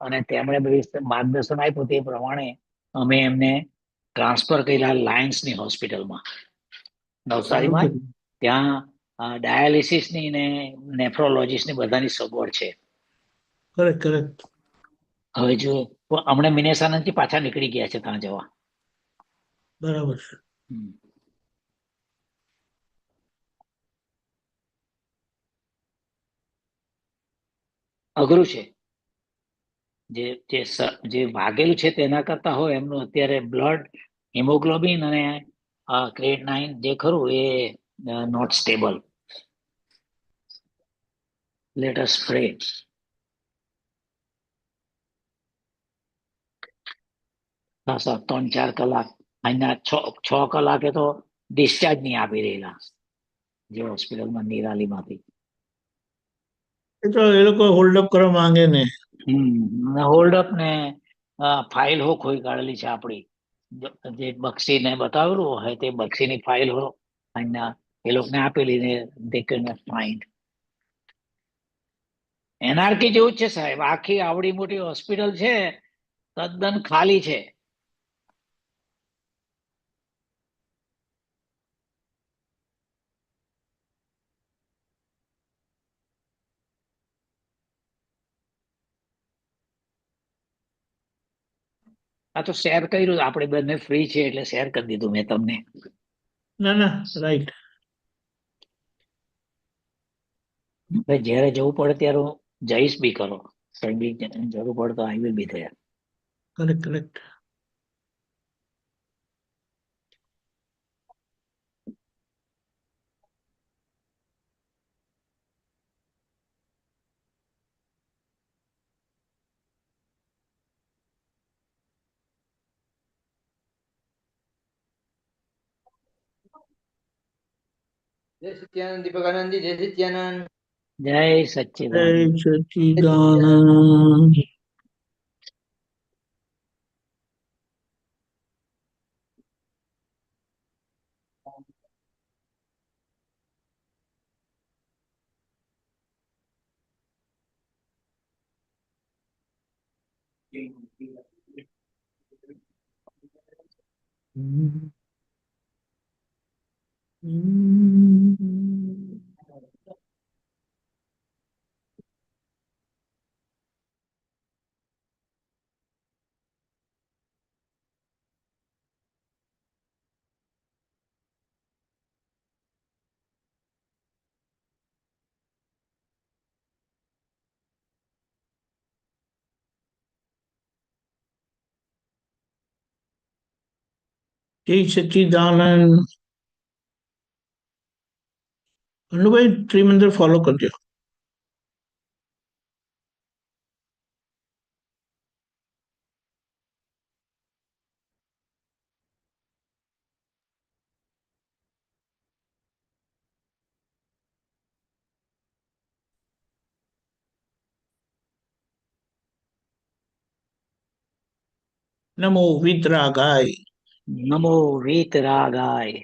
અને તેમણે બધી માર્ગદર્શન આપ્યું તે પ્રમાણે અમે એમને ટ્રાન્સફર કર્યા લાયન્સની હોસ્પિટલમાં સારું નવસારીમાં. કર્યું. ત્યાં ડાયાલિસિસની ને નેફ્રોલોજીસ્ટની બધાની સગવડ છે. Correct correct. હવે જો હમણાં મિનેસાનાથી પાછા નીકળી ગયા છે ત્યાં જવા. બરાબર છે. હમ. અઘરું છે. જે ભાગેલું છે તેના કરતા હોય એમનું અત્યારે બ્લડ હિમોગ્લોબિન અને ક્રિએટિનાઇન જે ખરું એ not stable. Let us pray. Sir 3-4 કલાક અહીંયા 6 કલાકે તો ડિસ્ચાર્જ નહીં આપી રહેલા જે હોસ્પિટલમાં નિરાલીમાંથી. એ તો એ લોકો હોલ્ડ અપ કરવા માંગે ને. હોલ્ડઅપ ને ફાઇલ હો ખોઈ કાઢેલી છે આપણી. જે બક્ષીને બતાવેલું હોય તે બક્ષીની ફાઇલ હો અહીંયા એ લોકોને આપેલી ને દે કેન નોટ ફાઇન્ડ. એનઆરકી જેવું જ છે સાહેબ. આખી આવડી મોટી હોસ્પિટલ છે તદ્દન ખાલી છે. આ તો શેર કર્યું આપણે બંને ફ્રી છે એટલે શેર કરી દીધું મેં તમને. ના ના રાઈટ. જયારે જવું પડે ત્યારે હું જઈશ બી કરો. કઈ બી જરૂર પડે તો I will be there. Correct correct. જય સચ્ચિદાનંદ દીપકાનંદજી. જય સચ્ચિદાનંદ. જય જય સચ્ચિદાનંદ. સચ્ચિદાનંદ. જય સચ્ચિદાનંદ. અનુભાઈ ત્રિમંદર ફોલો કરજો. નમો વિતરાગાય. નમો વીતરાગાય.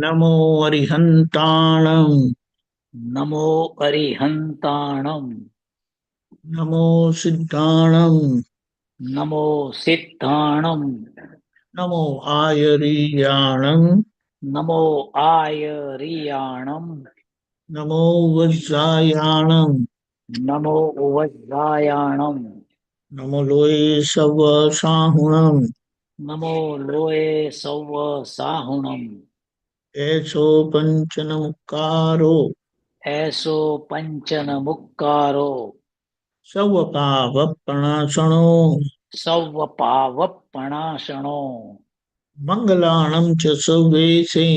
નમો અરિહંતાણમ. નમો અરિહંતાણમ. નમો સિદ્ધાણમ. નમો સિદ્ધાણમ. નમો આયરિયાણમ. નમો આયરિયાણમ. નમો વજ્રાયાણમ. નમો વજ્રાયાણમ. નમો લોય સવ સાહુણમ. નમો લોએ સૌ સાહુણમ. એસો પંચનમુકારો. એસો પંચન મુક્કારો. સવ પાવપણાસણો. સૌ પાવપણાસણો. મંગલાણમ ચ સર્વેશે.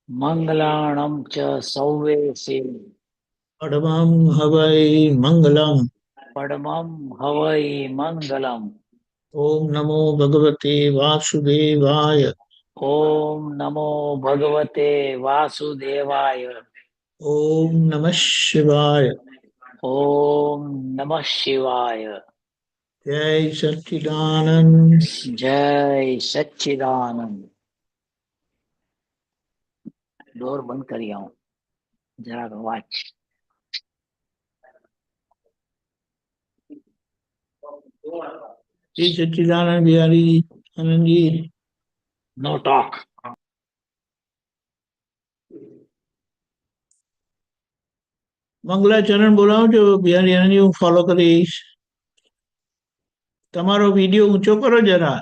મંગલાણમ ચ સૌવેસે. પડમં હવૈ મંગલમ. પડમમ હવૈ મંગલમ. ઓમ નમો ભગવતે વાસુદેવાય. ઓમ નમો ભગવતે વાસુદેવાય. ઓમ નમઃ શિવાય. ઓમ નમઃ શિવાય. જય સચ્ચિદાનંદ. જય સચ્ચિદાનંદ. ડોર બંધ કરી આવું જરાક વાચ. શ્રી સચ્ચિદાનંદ બિહારી આનંદજી. નો ટોક. મંગલાચરણ બોલાવજો બિહારી આનંદજી, હું ફોલો કરીશ. તમારો વિડીયો ઊંચો કરો જરા.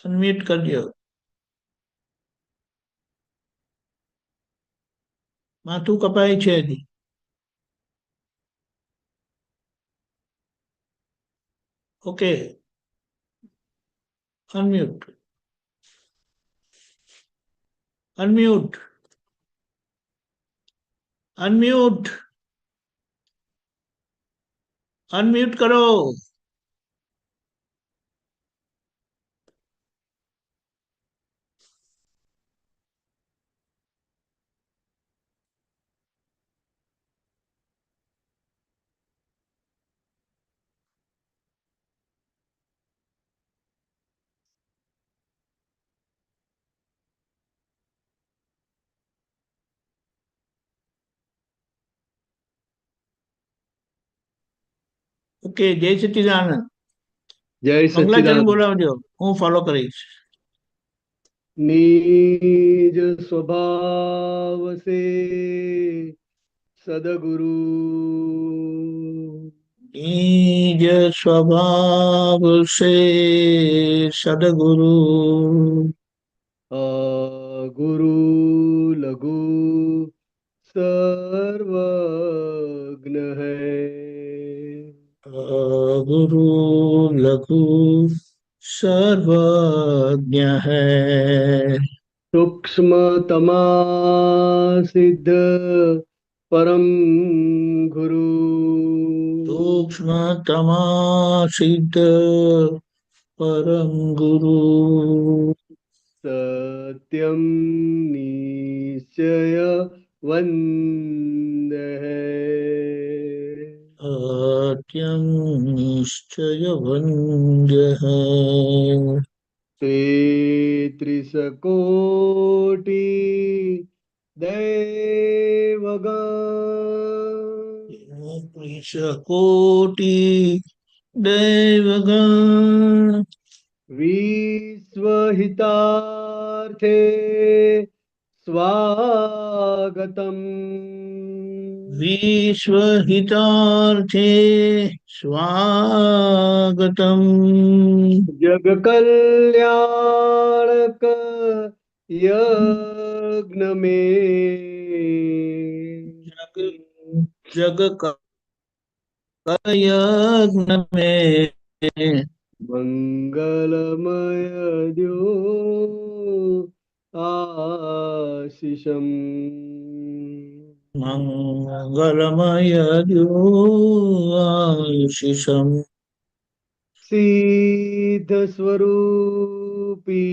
અનમ્યુટ કરજો. માથું કપાય છે હજી. Okay, unmute. Unmute. Unmute. Unmute કરો. ઓકે, જય સચ્ચિદાનંદ. જય મંગલાચરણ સચ્ચિદાનંદ. બોલાવજો, હું ફોલો કરીશ. નિજ સ્વભાવ સે સદગુરુ निज स्वभाव से सदगुरु ગુરુ લઘુ સર્વજ્ઞ હૈ गुरु लघु सर्वज्ञ है. સૂક્ષ્મતમા સિદ્ધ પરમ ગુરુ सूक्ष्मतमा सिद्ध परम गुरु સત્યમ નિશ્ચય વંદ હૈ अत्यं निश्चय वन्द्य है. तेत्रिशकोटि दैवगण कोटि दैवगण विश्वहितार्थे स्वागतम् विश्वहितार्थे स्वागतम्. जगकल्याणक यज्ञ में जग यज्ञ में मंगलमय द्यो आशीषम् मंगलमय द्यो आशीषम्. सिद्ध स्वरूपी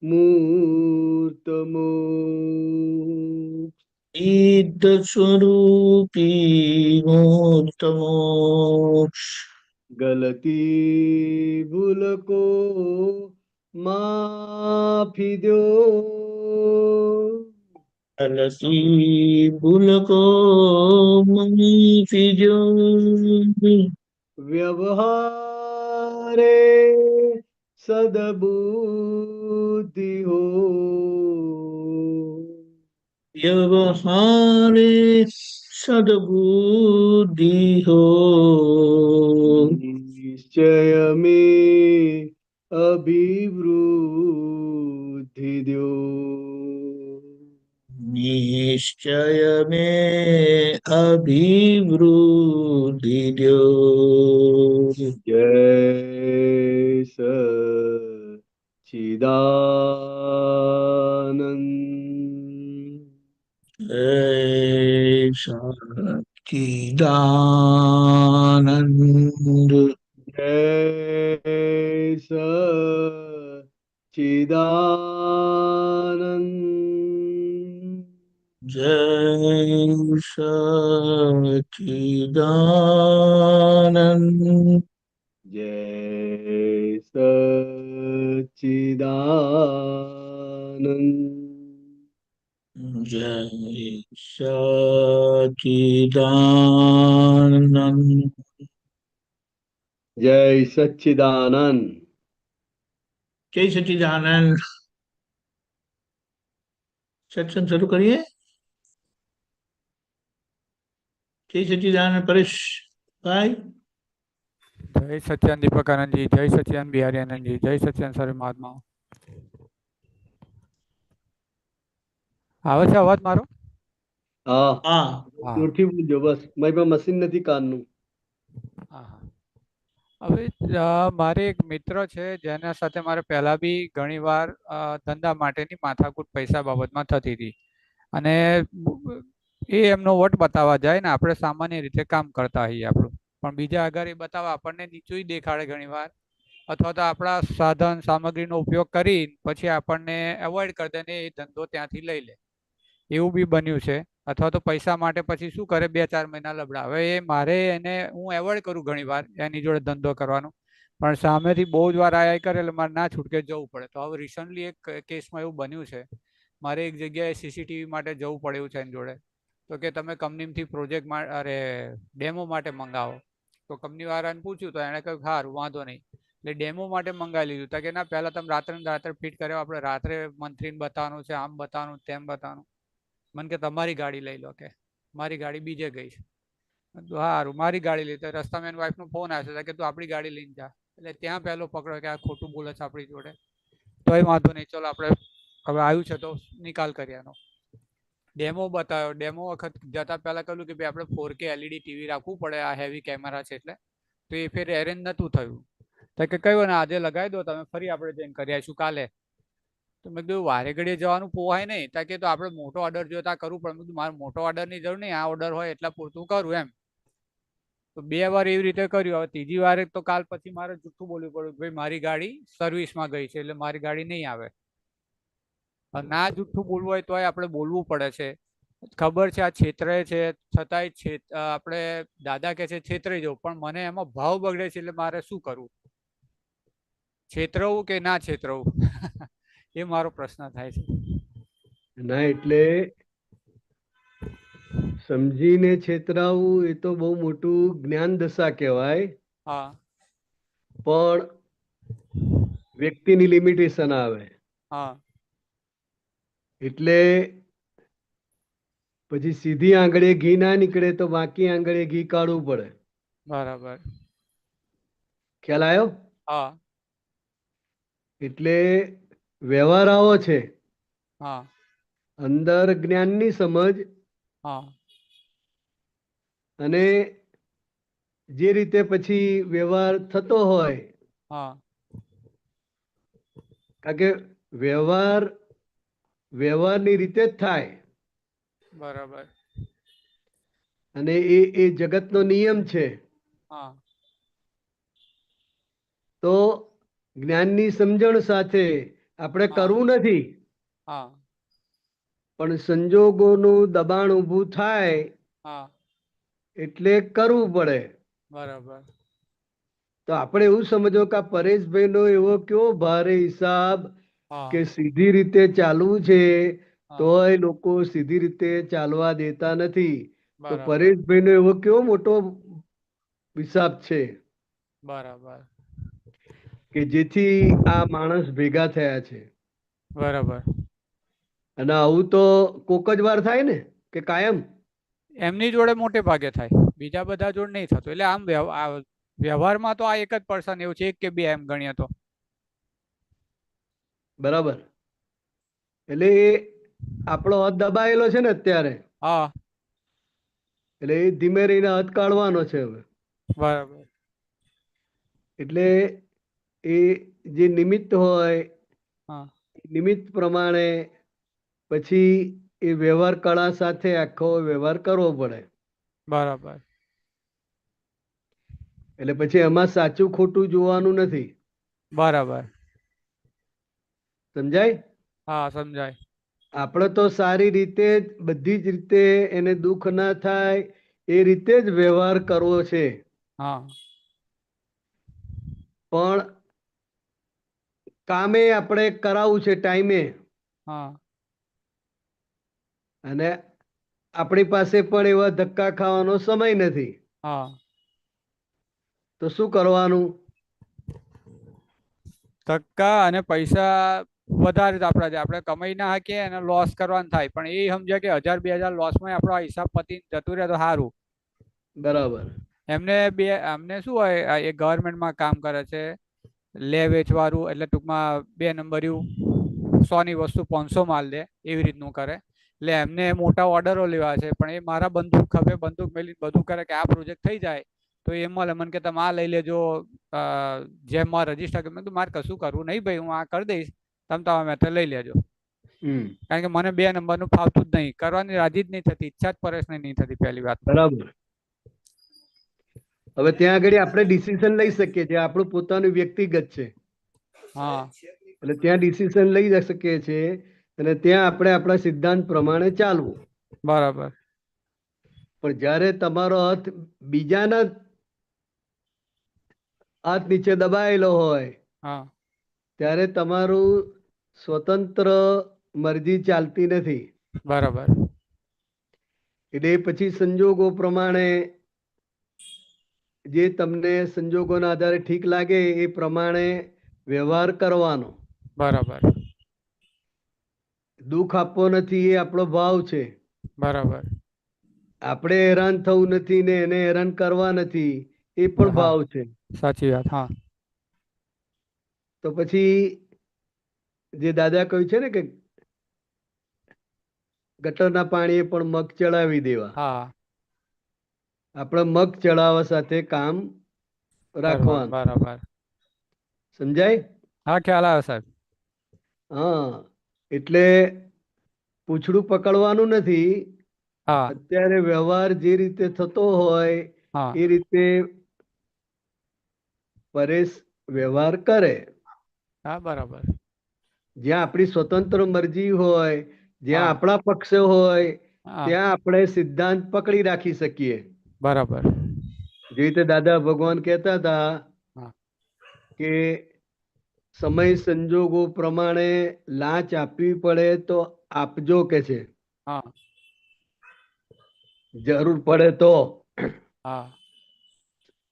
मूर्तमो सिद्ध स्वरूपी मूर्तमोक्ष गलती भूल को माफी दो अलसी भूल को माफी जो व्यवहारे सद्बुद्धि हो व्यवहारे सद्बुद्धि हो निश्चय में अभिवृद्धि दो निश्चय में अभिवृद्धि दो. जय सच्चिदानंद जय सच्चिदानंद. जय सच्चिदानंद जय सच्चिदानंद. जय सच्चिदानंद જય સચિદાનંદ. જય સચ્ચિદાનંદ. જય સચિદાનંદ. સત્સંગ શરૂ કરીએ. જય સચિદાનંદ પરેશભાઈ. જય સચ્યાન દીપકાનંદજી, જય સચ્યાન બિહારી આનંદજી, જય સચ્યાન સર્વે મહાત્મા. આવે છે અવાજ મારો? હા, હા. હા જોરથી બોલજો બસ. મારી પાસે મશીન નથી કાનનું. હા હા. હવે મારે એક મિત્ર છે જેના સાથે મારે પહેલા બી ઘણી વાર ધંધા માટેની માથાકૂટ પૈસા બાબતમાં થતી હતી, અને એ એમનો વટ બતાવવા જાય ને આપણે સામાન્ય રીતે કામ કરતા હોઈએ આપણું, પણ બીજા આગળ એ બતાવવા આપણને નીચું દેખાડે ઘણી વાર, અથવા તો આપણા સાધન સામગ્રીનો ઉપયોગ કરી પછી આપણને એવોઇડ કરી દે ને એ ધંધો ત્યાંથી લઈ લે, એવું બી બન્યું છે. અથવા તો પૈસા માટે પછી શું કરે, 2-4 મહિના લબડા. હવે એ મારે એને હું એવોઇડ કરું ઘણી વાર એની જોડે ધંધો કરવાનો, પણ સામેથી બહુ જ વાર આયા કરે એટલે મારે ના છૂટકે જવું પડે. તો હવે રિસન્ટલી એક કેસમાં એવું બન્યું છે, મારે એક જગ્યાએ સીસીટીવી માટે જવું પડ્યું છે એની જોડે. તો કે તમે કંપનીમાંથી પ્રોજેક્ટ અરે ડેમો માટે મંગાવો. તો કંપની વાળાને પૂછ્યું તો એણે કહ્યું સારું વાંધો નહીં, એટલે ડેમો માટે મંગાવી લીધું. તો કે ના, પહેલાં તમે રાત્રે ફિટ કર્યો, આપણે રાત્રે મંત્રીને બતાવવાનું છે, આમ બતાવવાનું તેમ બતાવવાનું. મને કે તમારી ગાડી લઈ લો, કે મારી ગાડી બીજે ગઈ છે. સારું, મારી ગાડી લઈ. તો રસ્તામાં એની વાઈફનો ફોન આવ્યો છે કે તું આપણી ગાડી લઈને જા. એટલે ત્યાં પહેલો પકડો કે આ ખોટું બોલે છે આપણી જોડે. તો એ વાંધો નહીં, ચલો આપણે હવે આવ્યું છે તો નિકાલ કર્યા એનો. ડેમો બતાવ્યો. ડેમો વખત જતા પહેલા કહ્યું કે ભાઈ આપણે 4K LED ટીવી રાખવું પડે, આ હેવી કેમેરા છે એટલે. તો એ ફેર એરેન્જ નહોતું થયું. તો કે કયું ને આજે લગાવી દો તમે, ફરી આપણે જઈને કરી આવીશું કાલે. તો મેં કીધું વારે ઘડીએ જવાનું પોહાય નહીં. ત્યાં કે તો આપણે મોટો ઓર્ડર જોતા કરવું પડે. મેં કીધું મારે મોટો ઓર્ડરની જરૂર નહીં, આ ઓર્ડર હોય એટલા પૂરતું કરું એમ. તો 2 વાર એવી રીતે કર્યું. હવે ત્રીજી વારે તો કાલ પછી મારે જૂઠું બોલવું પડ્યું કે ભાઈ મારી ગાડી સર્વિસમાં ગઈ છે એટલે મારી ગાડી નહીં આવે. ના જૂઠું બોલવું હોય તોય આપણે બોલવું પડે છે. ખબર છે આ છેતરે છે, છતાંય આપણે દાદા કે છે છેતરાઈ જવું, પણ મને એમાં ભાવ બગડે છે એટલે મારે શું કરવું? છેતરવું કે ના છેતરવું? એ મારો પ્રશ્ન થાય છે. ના, એટલે સમજીને છેતરાવું એ તો બહુ મોટું જ્ઞાન દશા કહેવાય. હા પણ વ્યક્તિની લિમિટેશન આવે. હા એટલે પછી સીધી આંગળીએ ઘી ના નીકળે તો બાકી આંગળીએ ઘી કાઢવું પડે. બરાબર. ખ્યાલ આવ્યો? હા એટલે વ્યવહાર આવો છે. હા અંદર જ્ઞાનની સમજ હા અને જે રીતે પછી વ્યવહાર થતો હોય, હા કારણ કે વ્યવહારની રીતે જ થાય. બરાબર. અને એ જગતનો નિયમ છે. હા તો જ્ઞાનની સમજણ સાથે આપણે હા કરવું નથી, હા પણ સંજોગોનું દબાણ ઊભું થાય હા એટલે કરવું પડે. બરાબર. તો આપણે એવું સમજો કે આ પરેશભાઈનો એવો કેવો ભારે હિસાબ હા કે સીધી રીતે ચાલવું છે, હા તોય લોકો સીધી રીતે ચાલવા દેતા નથી. તો બરાબર. પરેશભાઈનો એવો કેવો મોટો હિસાબ છે બરાબર. કે જેથી આ માણસ ભેગા થયા છે. બરાબર. અને આવું તો કોક જ વાર થાય ને, કે કાયમ? એમની જોડે મોટે ભાગે થાય, બીજા બધા જોડે નહીં થતું. એટલે આમ વ્યવહારમાં તો આ એક જ પર્સન એવું છે, 1 કે 2 એમ ગણીએ તો. બરાબર. એટલે એ આપણો હાથ દબાયેલો છે ને અત્યારે, હા એટલે એ ધીમે રહીને હાથ કાઢવાનો છે હવે. બરાબર. એટલે એ જે નિમિત્ત હોય, હા નિમિત્ત પ્રમાણે પછી એ વ્યવહાર કળા સાથે આખો વ્યવહાર કરવો પડે. બરાબર. એટલે પછી એમાં સાચું ખોટું જોવાનું નથી. બરાબર. સમજાય? હા સમજાય. આપણે તો સારી રીતે જ બધી જ રીતે એને દુઃખ ના થાય એ રીતે જ વ્યવહાર કરવો છે. હા પણ કામે આપણે કરાવવું છે ટાઈમે. હા અને આપણી પાસે પણ એવા ધક્કા ખાવાનો સમય નથી, હા તો શું કરવાનું? ધક્કા અને પૈસા વધારે તો આપણા છે, આપણે કમાઈ ના શકીએ અને લોસ કરવાનું થાય, પણ એ સમજે કે 1000-2000 લોસમાં આપણો હિસાબ પતી જતું રહે તો સારું. બરાબર. અમને શું હોય, એ ગવર્મેન્ટમાં કામ કરે છે, લે વેચવાળું, એટલે ટૂંકમાં 2 નંબર્યું 100 ની વસ્તુ 500 માલ દે એવી રીતનું કરે. એટલે એમને મોટા ઓર્ડરો લેવા છે, પણ એ મારા બંદૂક ખભે બંદૂક મેલી બધું કરે કે આ પ્રોજેક્ટ થઈ જાય તો એ મળે. મને કે તમે આ લઈ લેજો, જેમ રજીસ્ટર. મેં કીધું મારે કશું કરવું નહીં ભાઈ, હું આ કરી દઈશ, તમે મેટર લઈ લેજો. કારણ કે મને 2 નંબરનું ફાવતું જ નહીં, કરવાની રાજી જ નહીં થતી, ઈચ્છા જ પરેશને નહીં થતી પહેલી વાત. બરાબર. હવે ત્યાં આગળ આપણે ડિસિઝન લઈ શકીએ છીએ, આપણું પોતાનું વ્યક્તિગત છે, હા એટલે ત્યાં ડિસિઝન લઈ શકીએ છીએ અને ત્યાં આપણે આપણા સિદ્ધાંત પ્રમાણે ચાલવું. બરાબર. પણ જ્યારે તમારો હાથ બીજાના હાથ નીચે દબાયેલો હોય હા ત્યારે તમારું સ્વતંત્ર મરજી ચાલતી નથી. બરાબર. એટલે પછી સંજોગો પ્રમાણે જે તમને સંજોગોના આધારે ઠીક લાગે એ પ્રમાણે વ્યવહાર કરવાનો. બરાબર. દુઃખ આપવો નથી એ આપણો ભાવ છે. બરાબર. આપણે હેરાન થવું નથી ને એને હેરાન કરવા નથી એ પણ હા ભાવ છે. સાચી વાત. હા તો પછી જે દાદા કહ્યું છે ને કે ગટરના પાણીએ પણ મગ ચડાવી દેવા, હા આપણે મગ ચડાવવા સાથે કામ રાખવાનું. બરાબર. સમજાય? હા ખ્યાલ આવ્યો સાહેબ. હા, એટલે પૂંછડું પકડવાનું નથી. હા અત્યારે વ્યવહાર જે રીતે થતો હોય હા એ રીતે પરેશ વ્યવહાર કરે. હા બરાબર. જ્યાં આપણી સ્વતંત્ર મરજી હોય, જ્યાં હા આપણા પક્ષ હોય હા ત્યાં આપણે સિદ્ધાંત પકડી રાખી શકીએ. બરાબર. જે રીતે દાદા ભગવાન કહેતા હતા હા કે સમય સંજોગો પ્રમાણે લાંચ આપવી પડે તો આપજો કે છે, હા જરૂર પડે તો. હા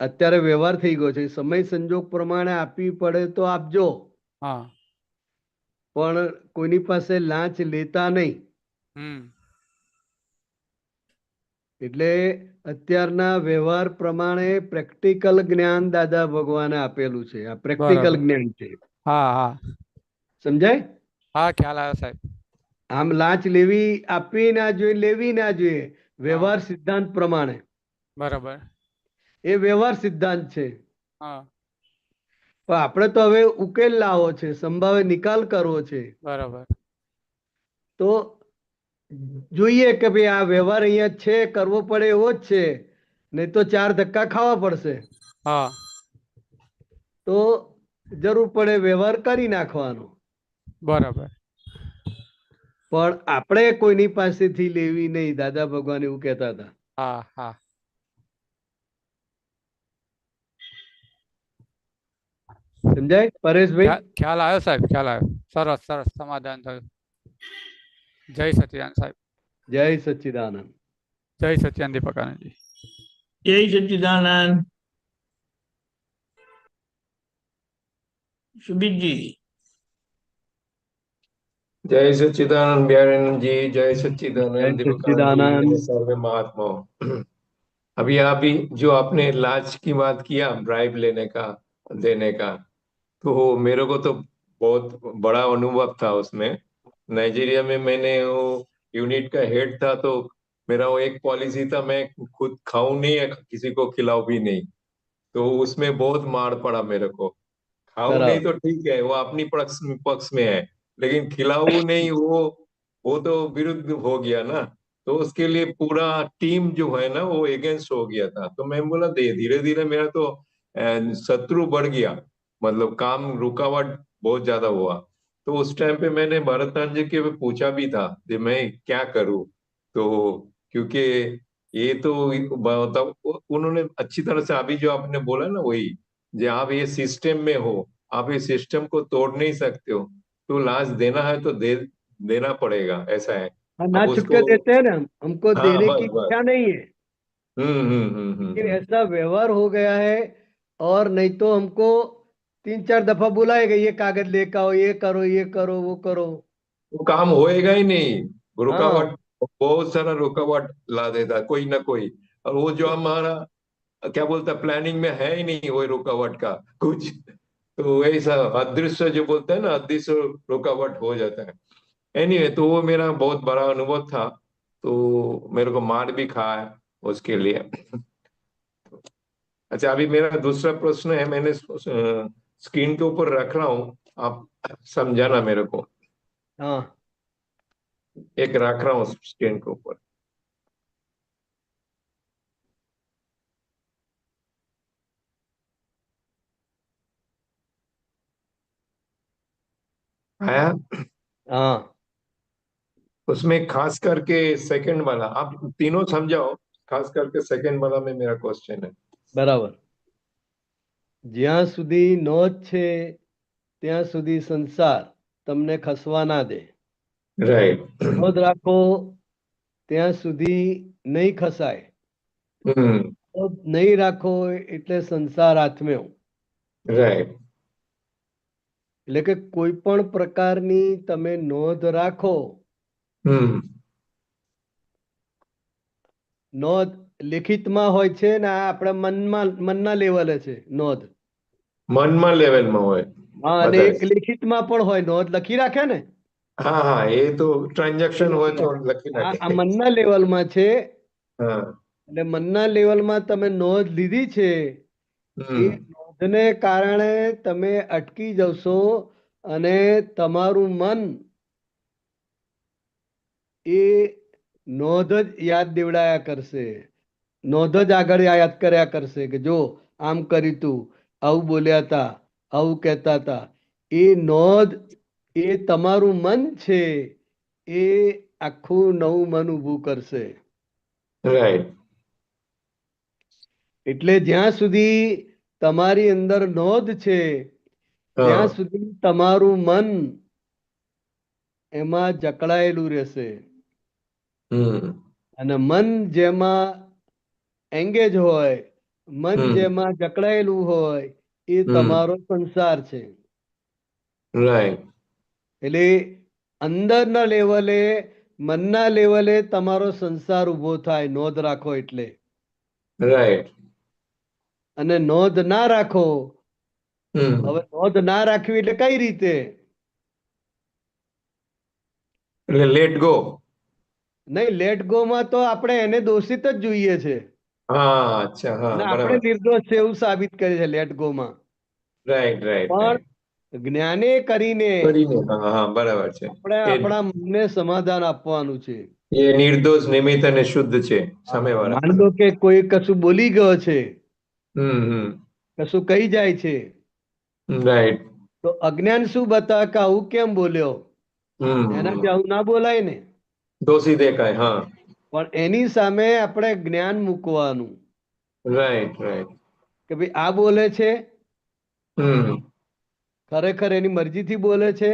અત્યારે વ્યવહાર થઈ ગયો છે, સમય સંજોગ પ્રમાણે આપવી પડે તો આપજો, હા પણ કોઈની પાસે લાંચ લેતા નહીં. હમ એટલે અત્યારના વ્યવહાર પ્રમાણે પ્રેક્ટિકલ જ્ઞાન દાદા ભગવાને આપેલું છે. આ પ્રેક્ટિકલ બરાબર. જ્ઞાન છે. હા હા સમજાય? હા ખ્યાલ આવ્યો સાહેબ. આમ લાંચ લેવી આપવી ના જોઈએ, લેવી ના જોઈએ. હા વ્યવહાર સિદ્ધાંત પ્રમાણે બરાબર. એ વ્યવહાર સિદ્ધાંત છે. હા પણ આપણે તો હવે ઉકેલ લાવવો છે, સંભાવે નિકાલ કરવો છે. બરાબર. તો જોઈએ કે ભાઈ આ વ્યવહાર અહીંયા છે, કરવો પડે એવો જ છે, નહીં તો 4 ધક્કા ખાવા પડશે. હા તો જરૂર પડે વ્યવહાર કરી નાખવાનો. બરાબર. પણ આપણે કોઈની પાસેથી લેવી નહીં. દાદા ભગવાન એવું કહેતા હતા. હા હા સમજાય પરેશભાઈ? ખ્યાલ આવ્યો સાહેબ, ખ્યાલ આવ્યો. સરસ સરસ સમાધાન થયું. જય સચિદાનંદ સાહેબ. જય સચ્ચિદાનંદ. જય સચિદાનંદ દીપક આનંદજી. જય સચ્ચિદાનંદ. સુબીરજી. जय सच्चिदानंद ब्यारेन जी, जय जय सच्चिदानंद दीपकानंद जी, सच्चिदानंद। मेरे सर्वे महात्माओं। अभी जो आपने लाज की बात किया, ब्राइब लेने का, देने का, तो मेरे को तो बहुत बड़ा अनुभव था उसमें। नाइजीरिया में मैंने वो यूनिट का हेड था, तो मेरा वो एक पॉलिसी था, मैं खुद खाऊं नहीं, किसी को खिलाऊं भी नहीं। तो उसमें बहुत मार पड़ा मेरे को। खाऊं नहीं बराबर। तो ठीक है, वो अपनी पक्ष में है, लेकिन खिलाऊं नहीं, वो तो विरुद्ध हो गया ना। तो उसके लिए पूरा टीम जो है ना वो एगेंस्ट हो गया था। तो मैं बोला धीरे धीरे मेरा तो शत्रु बढ़ गया, मतलब काम रुकावट बहुत ज्यादा हुआ। तो उस टाइम पे मैंने भरतनाथ जी के पूछा भी था कि मैं क्या करूं। तो क्योंकि ये तो मतलब उन्होंने अच्छी तरह से अभी जो आपने बोला ना वही, जो आप ये सिस्टम में हो, आप ये सिस्टम को तोड़ नहीं सकते हो, तो लाज देना है तो देना पड़ेगा, ऐसा है। हाँ, ना अब छुटके उसको देते हैं ना, हमको हाँ देने बस की बस इच्छा नहीं है, लेकिन ऐसा व्यवहार हो गया है। और नहीं तो हमको 3-4 दफा बुलाएगा, ये कागज लेकर आओ, ये करो, ये करो, वो करो। वो काम होएगा ही नहीं। हाँ, रुकावट, बहुत सारा रुकावट ला देता है कोई ना कोई। और वो जो हमारा क्या बोलता है प्लानिंग में है ही नहीं वो रुकावट का कुछ। तो ऐसा अदृश्य जो बोलते हैं ना, अदृश्य रुकावट हो जाता है। एनीवे, तो वो मेरा बहुत बड़ा अनुभव था। तो मेरे को मार भी खाया उसके लिए। अच्छा, अभी मेरा दूसरा प्रश्न है, मैंने स्क्रीन के ऊपर रख रहा हूँ, आप समझाना मेरे को। हाँ, एक रख रहा हूँ स्क्रीन के ऊपर। आया? हाँ, उसमें खास करके सेकंड वाला आप तीनों समझाओ, खास करके सेकंड वाला में मेरा क्वेश्चन है। બરાબર. જ્યાં સુધી નોંધ છે ત્યાં સુધી સંસાર તમને ખસવા ના દે. राइट। નોંધ રાખો ત્યાં સુધી નહીં ખસાય. हम्म। નોંધ નહીં રાખો એટલે સંસાર આથમ્યો. राइट। એટલે કે કોઈ પણ પ્રકારની તમે નોંધ રાખો, हम्म। નોંધ લિખિતમાં હોય છે ને આ આપણે મનના લેવલે છે નોંધ. મનમાં લેવલમાં હોય હા, અને વધારે। એક લિખિતમાં પણ હોય, નોંધ લખી રાખે ને. હા હા, એ તો ટ્રાન્ઝેક્શન હોય તો લખી આ નાખે। મનના લેવલમાં છે. હા। એટલે મનના લેવલમાં તમે નોંધ લીધી છે, એ હમ। નોંધને કારણે તમે અટકી જશો અને તમારું મન એ નોંધ જ યાદ દેવડાયા કરશે, નોંધ જ આગળ યાદ કર્યા કરશે કે જો આમ કર્યું તું, આવું બોલ્યા હતા, આવું કહેતા હતા. એ નોંધ, એ તમારું મન છે, એ આખું નવું મન ઊભું કરશે. રાઈટ। એટલે જ્યાં સુધી તમારી અંદર નોંધ છે હા। ત્યાં સુધી તમારું મન એમાં જકડાયેલું રહેશે. હમ। અને મન જેમાં એંગેજ હોય, મન હમ। જેમાં જકડાયેલું હોય, એ હમ। તમારો સંસાર છે. રાઈટ। એટલે અંદરના લેવલે, મનના લેવલે તમારો સંસાર ઊભો થાય, નોંધ રાખો એટલે. રાઈટ। અને નોંધ ના રાખો, હમ। હવે નોંધ ના રાખવી એટલે કઈ રીતે? એટલે લેટ ગો। નહીં, લેટ ગો માં તો આપણે એને દોષિત જ જોઈએ છે હા, અચ્છા, અને હા, આપણે બરાબર। નિર્દોષ છે એવું સાબિત કરે છે લેટ ગો માં. રાઈટ રાઈટ પણ રાઈટ। જ્ઞાને કરીને કરીને, હા હા, બરાબર છે। આપણે એ આપણા મનને સમાધાન આપવાનું છે. એ નિર્દોષ, નિમિત્ત અને શુદ્ધ છે સામેવાળા। માની લો કે કોઈ કશું બોલી ગયો છે, હમ। કશું કહી જાય છે, હમ। રાઈટ। તો અજ્ઞાન શું બતાવે કે આવું કેમ બોલ્યો, હમ। એનાથી આવું ના બોલાય ને. દોષી દેખાય, હા। પણ એની સામે આપણે જ્ઞાન મૂકવાનું રાઈટ રાઈટ। કે ભાઈ આ બોલે છે, હમ। ખરેખર એની મરજીથી બોલે છે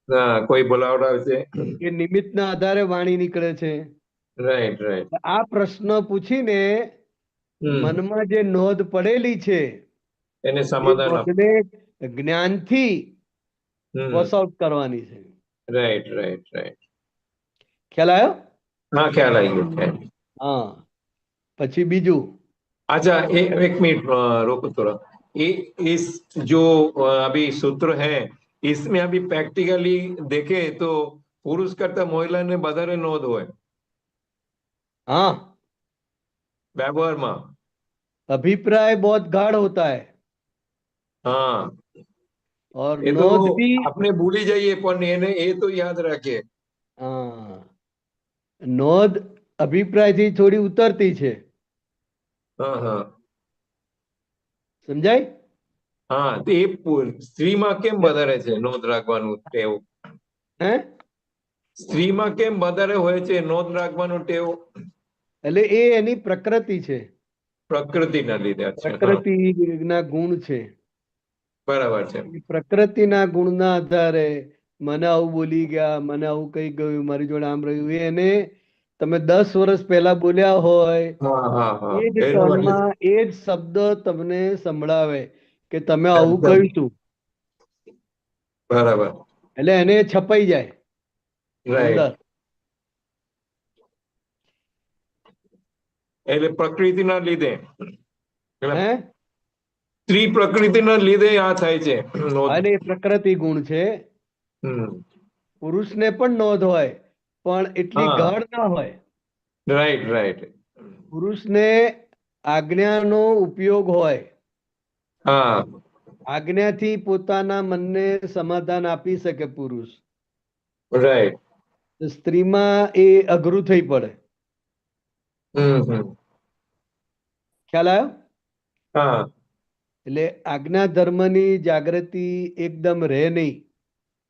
હા, કોઈ બોલાવડાવે છે। કે નિમિત્તના આધારે વાણી નીકળે છે. Right right. આ પ્રશ્ન પૂછીને હમ। મનમાં જે નોંધ પડેલી છે એને એ સમાધાન આપ। નોંધને જ્ઞાનથી હમ। વોશ આઉટ કરવાની છે. Right right right. ખ્યાલ આવ્યો? हाँ, ख्याल आई है, ख्याल। હા, પછી બીજું. अच्छा, एक मिनट रोको थोड़ा। ये इस जो अभी सूत्र है, इसमें अभी प्रैक्टिकली देखे तो पुरुष करता महिला ने વધારે નોંધ હોય हाँ, વ્યવહારમાં। अभिप्राय बहुत गाढ़ होता है હા, और એ તો नोंद भी। આપણે ભૂલી જઈએ પણ એને એ તો યાદ રાખે। हाँ, નોંધ અભિપ્રાયથી થોડી ઉતરતી છે, હા હા। સમજાય? હા, તો એ સ્ત્રીમાં કેમ વધારે છે નોંધ રાખવાનું ટેવ? હે? સ્ત્રીમાં કેમ વધારે હોય છે નોંધ રાખવાનું ટેવ? એટલે એ એની પ્રકૃતિ છે, પ્રકૃતિના લીધે। અચ્છા, હા, પ્રકૃતિના ગુણ છે. બરાબર છે। એ પ્રકૃતિના ગુણના આધારે મને આવું બોલી ગયા, મને આવું કહી ગયું, મારી જોડે આમ રહ્યું, એને તમે 10 વર્ષ પહેલા બોલ્યા હોય હા હા હા એ જ એનો એટલે ટોનમાં એ જ શબ્દ તમને સંભળાવે કે તમે આવું એકદમ કહ્યું હતું, બરાબર, એટલે એને છપાઈ જાય રાઈટ. અંદર. એટલે પ્રકૃતિના લીધે, એટલે હે સ્ત્રી પ્રકૃતિના લીધે આ થાય છે નોંધ. અને એ પ્રકૃતિ ગુણ છે. હમ. પુરુષને પણ નોંધ હોય પણ એટલી હા ગાઢ ના હોય. Right right. પુરુષને આજ્ઞાનો ઉપયોગ હોય, હા આજ્ઞાથી પોતાના મનને સમાધાન આપી શકે પુરુષ. રાઈટ. સ્ત્રીમાં એ અઘરું થઈ પડે. હમ. ખ્યાલ આવ્યો? હા એટલે આજ્ઞા ધર્મની જાગૃતિ એકદમ રહે નહીં.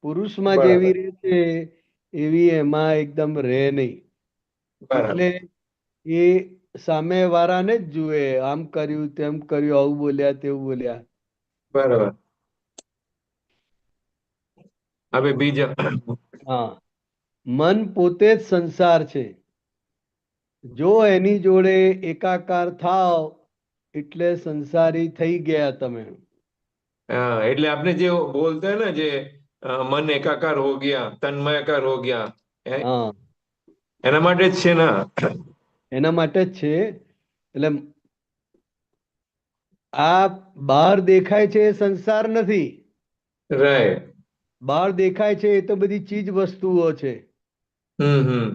પુરુષમાં જેવી બરાબર રહે છે એવી એમાં એકદમ રહે નહીં. એટલે બરાબર. એ સામે વાળાને જ જુએ, આમ કર્યું તેમ કર્યું, આવું બોલ્યા તેવું બોલ્યા. બરાબર. હવે બીજા, હા, મન પોતે જ સંસાર છે. જો એની જોડે એકાકાર થાવ એટલે સંસારી થઈ ગયા તમે. हाँ એટલે આપણે જે બોલते हैं ना જે મન એકાકાર હો ગયા, તન્મયાકાર હો ગયા, હા, એના માટે જ છે ને. એના માટે જ છે. એટલે આ બહાર દેખાય છે એ સંસાર નથી. રાઈટ. બહાર દેખાય છે એ તો બધી ચીજ વસ્તુઓ છે. હમ.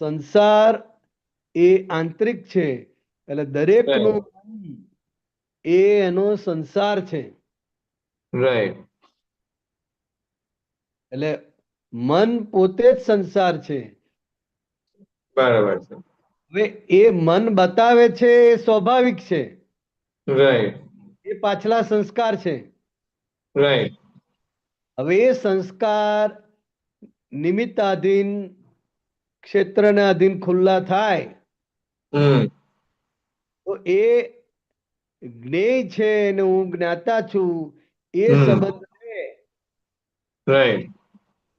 સંસાર એ આંતરિક છે. એટલે દરેકનું રાઈટ મન એ એનો સંસાર છે. રાઈટ. એટલે મન પોતે જ સંસાર છે. બરાબર છે. હવે એ મન બતાવે છે એ સ્વાભાવિક છે, રાઈટ એ પાછલા સંસ્કાર છે. રાઈટ. હવે એ સંસ્કાર નિમિત્તાધીન ક્ષેત્રને અધીન ખુલ્લા થાય હમ. તો એ જ્ઞેય છે અને હું જ્ઞાતા છું એ હમ. સંબંધ છે, રાઈટ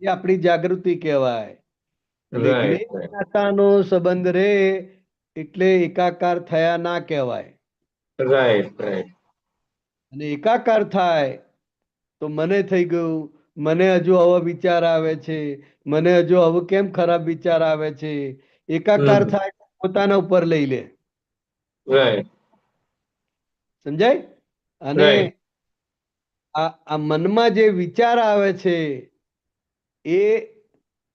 એ આપણી જાગૃતિ કહેવાય. એટલે રાઈટ જ્ઞેય રાઈટ જ્ઞાતાનો સંબંધ રે એટલે એકાકાર થયા ના કહેવાય. Right right. અને એકાકાર થાય તો મને થઈ ગયું, મને હજુ આવો વિચાર આવે છે, મને હજુ આવું કેમ ખરાબ વિચાર આવે છે. એકાકાર હમ. થાય તો પોતાના ઉપર લઈ લે. રાઈટ સમજાય? અને રાઈટ. આ મનમાં જે વિચાર આવે છે એ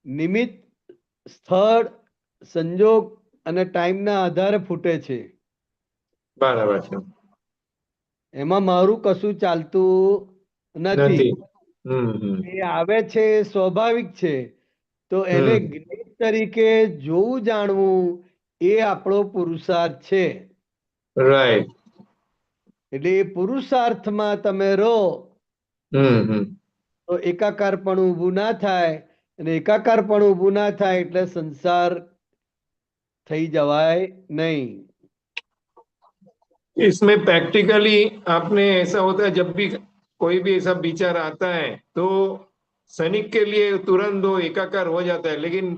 નિમિત્ત, સ્થળ, સંજોગ અને ટાઈમના આધારે ફૂટે છે. બરાબર છે. એમાં મારું કશું ચાલતું નથી. નથી. હમ. એ આવે છે એ સ્વાભાવિક છે. તો એને હમ. જ્ઞેય તરીકે જોવું, જાણવું એ આપણો પુરુષાર્થ છે. રાઈટ. એટલે એ પુરુષાર્થમાં તમે રહો હમ. તો એકાકાર પણ ઊભું ના થાય, અને એકાકાર પણ ઊભું ના થાય એટલે સંસાર થઈ જવાય નહીં. इसमें प्रैक्टिकली आपने ऐसा होता है जब भी कोई भी ऐसा विचार आता है तो सैनिक के लिए तुरंत वो एकाकार हो जाता है, लेकिन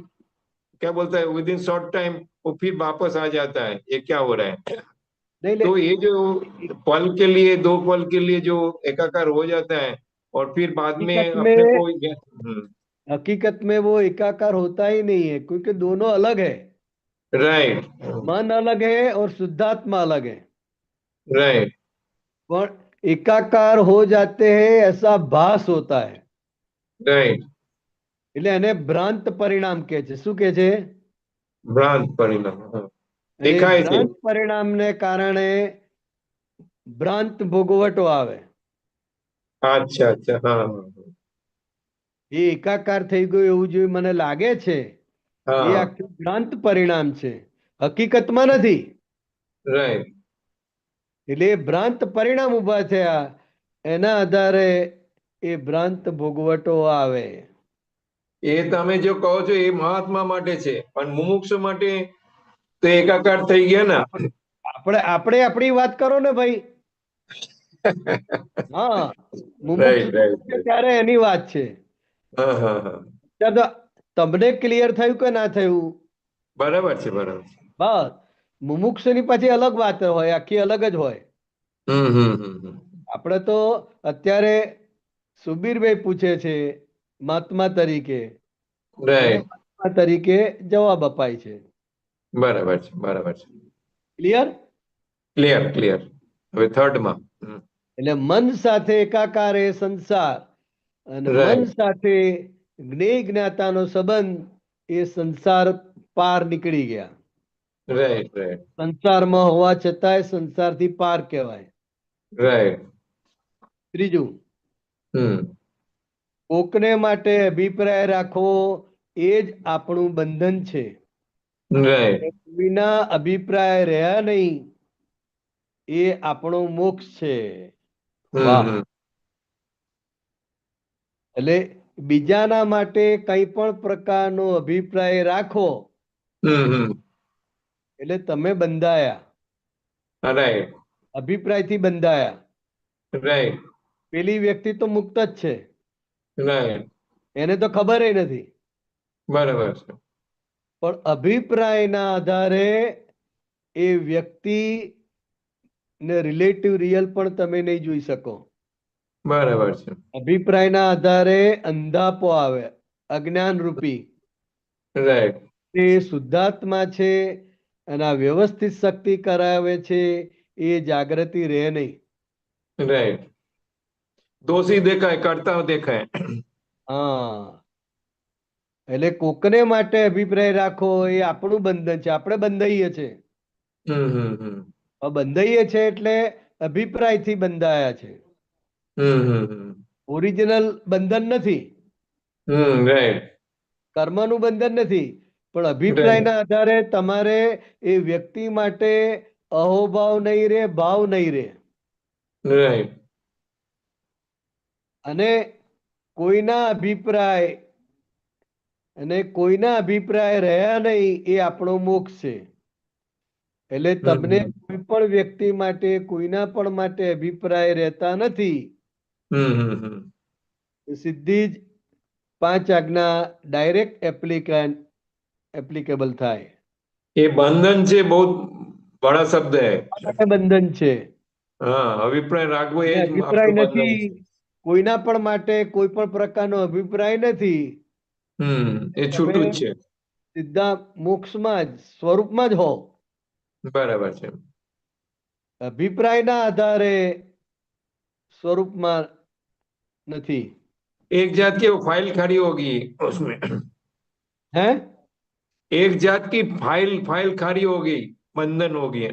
क्या बोलता है विद इन शॉर्ट टाइम वो फिर वापस आ जाता है, ये क्या हो रहा है? नहीं ले तो ये जो पल के लिए, 2 पल के लिए जो एकाकार हो जाता है और फिर बाद में हकीकत अपने में को हकीकत में वो एकाकार होता ही नहीं है, क्योंकि दोनों अलग है। राइट मन अलग है और शुद्धात्मा अलग है। राइट पर एकाकार हो जाते हैं ऐसा भास होता है, राइट. એટલે એને ભ્રાંત પરિણામ કહે છે. શું કહે છે? ભ્રાંત પરિણામ, હા. અને એ દેખાય છે. ભ્રાંત પરિણામને કારણે ભ્રાંત ભોગવટો આવે. અચ્છા અચ્છા, હા હા એ એકાકાર થઈ ગયું એવું જે મને લાગે છે હા એ હા. આખું ભ્રાંત પરિણામ છે, હકીકતમાં નથી. રાઈટ. એટલે એ ભ્રાંત પરિણામ ઊભા થયા, એના આધારે એ ભ્રાંત ભોગવટો આવે. એ તમે જો કહો છો એ મહાત્મા માટે છે, પણ મુમુક્ષુ માટે તો એકાકાર થઈ ગયા ને. આપણે આપણે આપણી વાત કરો ને ભાઈ. હા, મુમુક્ષુ રાઈટ રાઈટ છે ત્યારે એની વાત છે. હા હા હા ત્યાં તો તમને ક્લિયર થયું કે ના થયું? બરાબર છે બરાબર છે. બસ. મુમુક્ષુની પછી અલગ વાત હોય, આખી અલગ જ હોય. હમ. આપણે તો અત્યારે સુબીરભાઈ પૂછે છે મહાત્મા તરીકે, અને રાઈટ, મહાત્મા તરીકે જવાબ અપાય છે. બરાબર છે બરાબર છે. ક્લિયર? Clear clear. હવે થર્ડમાં. એટલે મન સાથે એકાકાર એ સંસાર, અને મન રાઈટ સાથે જ્ઞેય જ્ઞાતાનો સંબંધ, એ સંસાર પાર નીકળી ગયા. રાઈટ રાઈટ સંસારમાં હોવા છતાંય સંસારથી પાર કહેવાય. રાઈટ. ત્રીજું, હમ. કોકને માટે અભિપ્રાય રાખવો એ જ આપણું બંધન છે. રાઈટ. કોઈના અભિપ્રાય રહ્યા નહીં એ આપણો મોક્ષ છે. વાહ. હમ. એટલે બીજાના માટે કંઈ પણ પ્રકારનો અભિપ્રાય રાખો હમ. એટલે તમે બંધાયા, રાઈટ અભિપ્રાયથી બંધાયા. રાઈટ પેલી વ્યક્તિ તો મુક્ત જ છે, રાઈટ. એને તો ખબર નથી. બરાબર છે. પણ અભિપ્રાયના આધારે એ વ્યક્તિ ને રિલેટિવ રિયલ પણ તમે નહીં જોઈ શકો. બરાબર છે. અભિપ્રાયના આધારે અંધાપો આવે, અજ્ઞાન રૂપી. રાઈટ. એ શુદ્ધાત્મા છે અને આ વ્યવસ્થિત શક્તિ કરાવે છે, એ જાગૃતિ રહે નહીં. રાઈટ. દોષી દેખાય, કરતા દેખાય. હા. એટલે કોકને માટે અભિપ્રાય રાખો એ આપણું બંધન છે, આપણે બંધાઈએ છે. હમ. બંધાઈએ છે એટલે અભિપ્રાયથી બંધાયા છે, હમ. ઓરિજિનલ બંધન નથી, રાઈટ કર્મનું બંધન નથી. પણ રાઈટ અભિપ્રાયના આધારે તમારે એ વ્યક્તિ માટે અહોભાવ નહીં રે, ભાવ નહીં રે. રાઈટ. અને કોઈના અભિપ્રાય રહ્યા નહીં એ આપણો મોક્ષ છે. એટલે તમને કોઈ પણ વ્યક્તિ માટે, કોઈના પણ માટે અભિપ્રાય રહેતા નથી. હમ. તો સીધી જ પાંચ આજ્ઞા ડાયરેક્ટ એપ્લિકેબલ થાય. ये बंधन છે બહુ બડા શબ્દ હે. આ માટે બંધન છે. હા, અભિપ્રાય રાખવો એ અને જ અભિપ્રાય આપણું બંધન નથી, છે. કોઈના પણ માટે કોઈ પણ પ્રકારનો અભિપ્રાય નથી, એ તમે છૂટું જ છે. સીધા મોક્ષમાં જ સ્વરૂપમાં જ હો. બરાબર છે. અભિપ્રાયના આધારે સ્વરૂપમાં નથી. एक जात की वो फाइल खड़ी होगी उसमें, હે? एक जात की फाइल फाइल खड़ी होगी, बंधन होगी.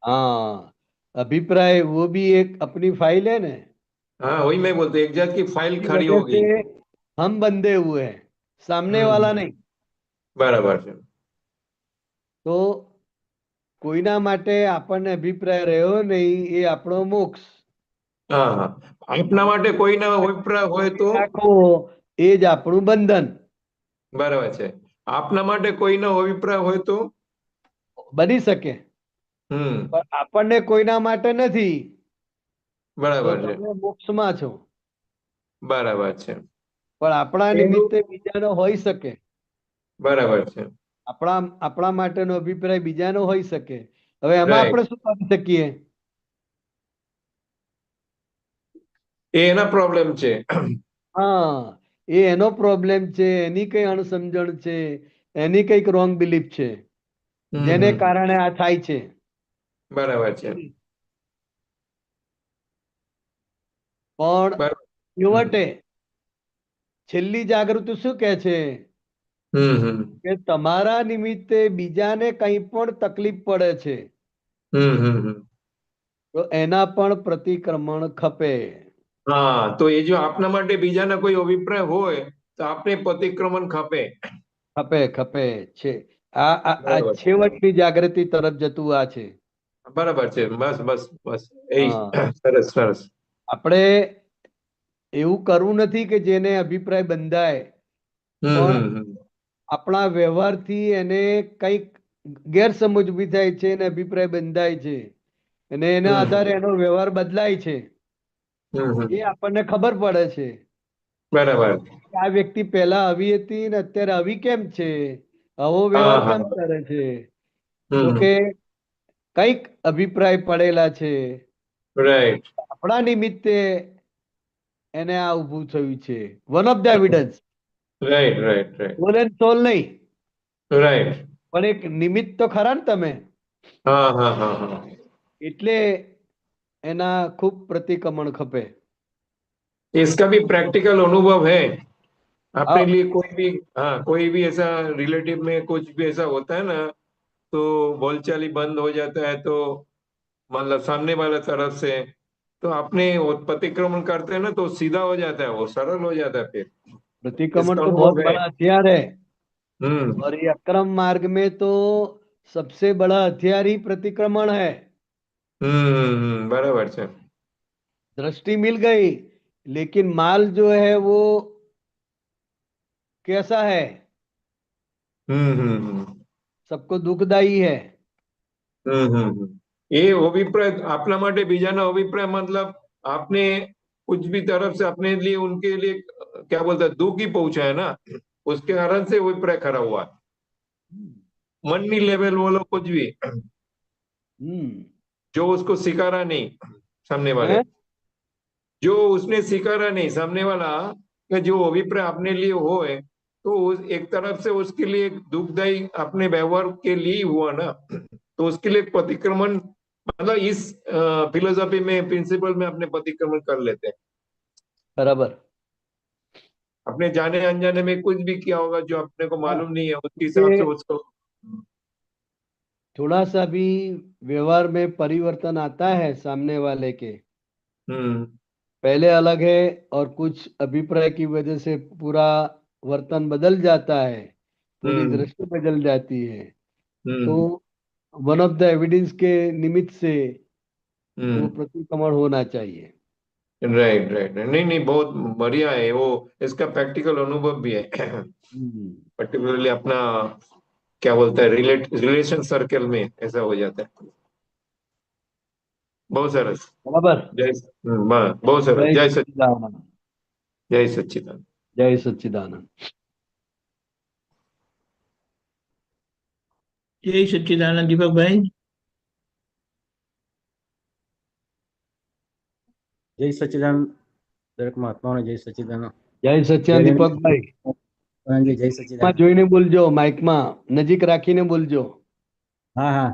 हाँ, अभिप्राय वो भी एक अपनी फाइल है ना, हाँ वही मैं बोलता हूँ, एक जात की फाइल की खड़ी वजह होगी. से हम बंधे हुए हैं, सामने वाला नहीं. બરાબર છે. તો કોઈના માટે આપણને અભિપ્રાય રહ્યો નહીં એ આપણો મોક્ષ. હા હા, આપના માટે કોઈના અભિપ્રાય હોય તો રાખો એ જ આપણું બંધન. બરાબર છે. આપના માટે કોઈનો અભિપ્રાય હોય તો બની શકે, હમ પણ આપણને કોઈના માટે નથી, તો બરાબર છે. તમે મોક્ષમાં છો. બરાબર છે. પણ આપણા નિમિત્તે બીજાનો હોઈ શકે, બરાબર છે. આપણા માટેનો અભિપ્રાય બીજાનો હોઈ શકે. હવે એમાં રાઈટ, આપણે શું કરી શકીએ? એ એના પ્રોબ્લેમ છે. હા, એ એનો પ્રોબ્લેમ છે, એની કઈ અણસમજણ છે, એની કઈક રોંગ બિલીફ છે, જેને હમ કારણે આ થાય છે. બરાબર છે. પણ બરાબર. છેવટે છેલ્લી જાગૃતિ શું કહે છે? હમ કે તમારા નિમિત્તે બીજાને કંઈ પણ તકલીફ પડે છે હમ તો એના પણ પ્રતિક્રમણ ખપે. હા, તો એ જો આપના માટે બીજાના કોઈ અભિપ્રાય હોય તો આપને પ્રતિક્રમણ ખપે. ખપે છે. આ બરાબર છે. છેવટની જાગૃતિ તરફ જતું આ છે. બરાબર છે. બસ બસ બસ એ હા, સરસ સરસ. આપણે એવું કરવું નથી કે જેને અભિપ્રાય બંધાય, પણ હમ આપણા વ્યવહારથી એને કંઈક ગેરસમજ ઊભી થાય છે અને અભિપ્રાય બંધાય છે, અને એના આધારે એનો વ્યવહાર બદલાય છે, હમ એ આપણને ખબર પડે છે. બરાબર. આ વ્યક્તિ પહેલા આવી હતી ને અત્યારે આવી કેમ છે, આવો હા વ્યવહાર હા. કેમ કરે છે? તો હમ. કે કઈક અભિપ્રાય પડેલા છે, રાઈટ આપણા નિમિત્તે એને આ ઊભું થયું છે. One of the evidence, right right right soul and soul નહીં, રાઈટ. પણ એક નિમિત્ત તો ખરા ને તમે. हाँ हाँ हाँ हाँ. એટલે એના ખૂબ પ્રતિક્રમણ ખપે. इसका भी प्रैक्टिकल अनुभव है अपने हाँ, लिए। कोई भी ऐसा रिलेटिव में कुछ भी ऐसा होता है ना, तो बोलचाली बंद हो जाता है, तो मतलब सामने वाला तरफ से, तो अपने वो प्रतिक्रमण करते हैं ना, तो सीधा हो जाता है, वो सरल हो जाता है फिर। प्रतिक्रमण इसका तो बहुत अनुभव है। बड़ा हथियार है, हम्म और ये अक्रम मार्ग में तो सबसे बड़ा हथियार ही प्रतिक्रमण है. बराबर છે. दृष्टि मिल गई, लेकिन माल जो है वो कैसा है, हम्म. सबको दुखदाई है. એ અભિપ્રાય આપના માટે બીજાના અભિપ્રાય मतलब आपने कुछ भी तरफ से अपने लिए उनके लिए क्या बोलते हैं दुख ही पहुंचा है ना, उसके कारण से अभिप्राय खड़ा हुआ है। मननी लेवल वो लोग कुछ भी हम्म. जो उसको स्वीकारा नहीं सामने वाले, हैं? जो उसने स्वीकारा नहीं सामने वाला, कि जो अभिप्राय अपने लिए हो है, तो एक तरफ से उसके लिए एक दुखदायी अपने व्यवहार के लिए ही हुआ ना, तो उसके लिए एक प्रतिक्रमण, मतलब इस फिलोसफी में प्रिंसिपल में अपने प्रतिक्रमण कर लेते हैं। बराबर. अपने जाने अनजाने में कुछ भी किया होगा जो अपने को हाँ, मालूम नहीं है, उसके हिसाब से ये उसको। थोड़ा सा भी व्यवहार में परिवर्तन आता है सामने वाले के, हम्म पहले अलग है और कुछ अभिप्राय की वजह से पूरा वर्तन बदल जाता है, पूरी हम्म दृष्टि बदल जाती है. तो हम्म वन ऑफ द एविडेंस के निमित्त से वो हम्म. प्रतिक्रमण होना चाहिए. Right right. नहीं नहीं, बहुत बढ़िया है वो, इसका प्रैक्टिकल अनुभव भी है। हम्म. पर्टिकुलरली अपना क्या बोलता है रिलेशन सर्कल में ऐसा हो जाता है। बहुत सरस. बराबर. जय बहुत सरस. जय सच्चिदानंद. जय सच्चिदानंद. जय सच्चिदानंद. જય સચ્ચિદાનંદ દીપકભાઈ. જય સચ્ચિદાનંદ. દરેક મહાત્માઓને જય સચ્ચિદાનંદ. જય સચ્ચિદાનંદ દીપકભાઈ. જય માં સચ્ચિદાનંદ. જોઈને બોલજો, માઇકમાં નજીક રાખીને બોલજો. હા હા.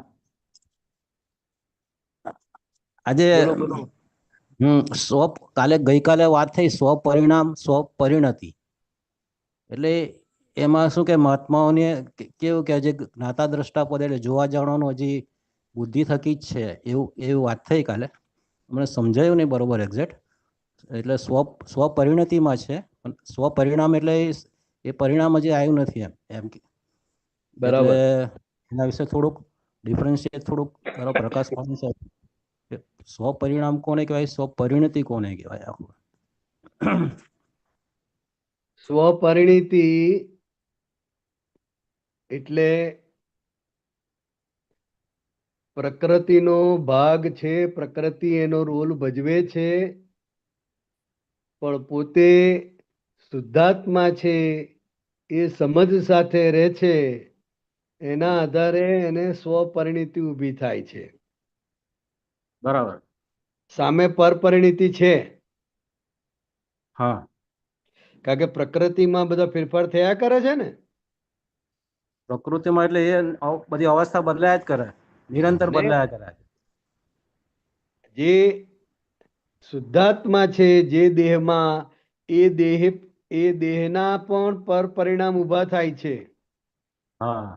આજે બોલો બોલો. કાલે ગઈકાલે વાત થઈ સ્વપરિણામ સ્વપરિણતિ. એટલે એમાં શું કે મહાત્માઓને કેવું કે જે જ્ઞાતા દ્રષ્ટા પદ એટલે જોવા જાણવાનું હજી બુદ્ધિ થકી જ છે એવું વાત થઈ કાલે. મને સમજાયું નહીં બરોબર એક્ઝેક્ટ. એટલે સ્વપરિણતિમાં છે, પણ સ્વપરિણામ એટલે એ પરિણામ હજી આવ્યું નથી એમ કે. બરાબર. એટલે એના વિશે થોડુંક ડિફરન્શિએટ થોડુંક કરો, પ્રકાશ પાડી છે. સ્વપરિણામ કોને કહેવાય, સ્વપરિણતિ કોને કહેવાય? આખું સ્વપરિણીતિ એટલે પ્રકૃતિનો ભાગ છે, પ્રકૃતિ એનો રોલ ભજવે છે, પણ પોતે શુદ્ધાત્મા છે એ સમજ સાથે રહે છે, એના આધારે એને સ્વપરિણીતિ ઊભી થાય છે. બરાબર. સામે પરપરિણીતિ છે, હા. કારણ કે પ્રકૃતિમાં બધા ફેરફાર થયા કરે છે ને. પ્રકૃતિમાં એટલે એ બધી અવસ્થા બદલાયા જ કરે, નિરંતર અને બદલાયા કરે. જે શુદ્ધાત્મા છે જે દેહમાં, એ દેહના પણ પર પરિણામ ઊભા થાય છે. હા,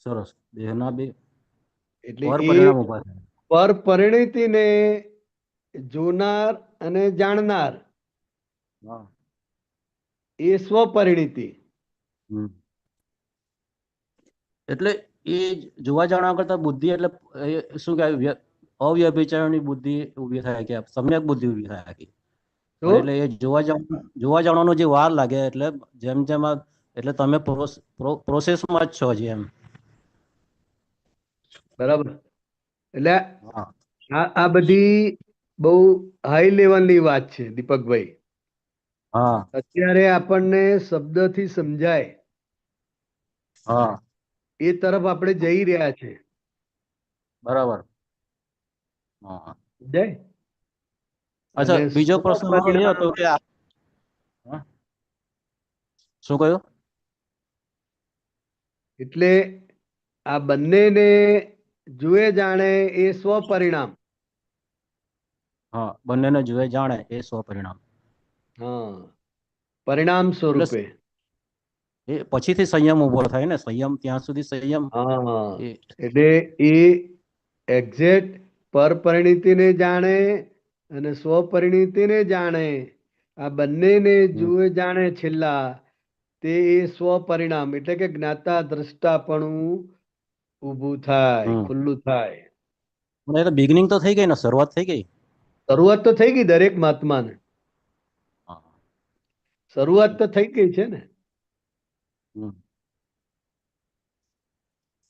સરસ. દેહના બી એટલે પર એ પરિણામ ઉભા થાય. પર પરિણીતિને જોનાર અને જાણનાર હા. એ સ્વપરિણીતિ. એટલે એ જોવા જાણવા કરતા બુદ્ધિ એટલે શું કહેવાય, અવ્યભિચારની બુદ્ધિ ઊભી થાય કે સમ્યક બુદ્ધિ ઊભી થાય કે. તો એટલે એ જોવા જાણવાનો જે વાર લાગે, એટલે જેમ જેમ એટલે તમે પ્રોસેસમાં જ છો હજી એમ. બરાબર. એટલે હા આ બધી બહુ હાઈ લેવલની વાત છે દીપકભાઈ. હા અત્યારે આપણને શબ્દથી સમજાય હા એ તરફ આપણે જઈ રહ્યા છે. બરાબર. હા સમજાય? અચ્છા, અને બીજો પ્રશ્ન મારો એ હતો સ્વપરિણામ કે હા, શું કહ્યું? એટલે આ બંનેને જુએ જાણે એ સ્વપરિણામ. હા, બંનેને જુએ જાણે એ સ્વપરિણામ. હા, પરિણામ એટલે સ્વરૂપે. એ પછીથી સંયમ ઉભો થાય ને, સંયમ ત્યાં સુધી સંયમ હા, એ એટલે એ એક્ઝેક્ટ પરપરિણીતિને જાણે અને સ્વપરિણીતિને જાણે, આ બંનેને જુએ જાણે છેલ્લા, તે એ સ્વપરિણામ એટલે કે જ્ઞાતા દ્રષ્ટાપણું ઊભું થાય, હમ ખુલ્લું થાય. પણ એ તો બિગિનિંગ તો થઈ ગઈ ને, શરૂઆત થઈ ગઈ. શરૂઆત તો થઈ ગઈ દરેક મહાત્માને. હા. શરૂઆત તો થઈ ગઈ છે ને. હમ.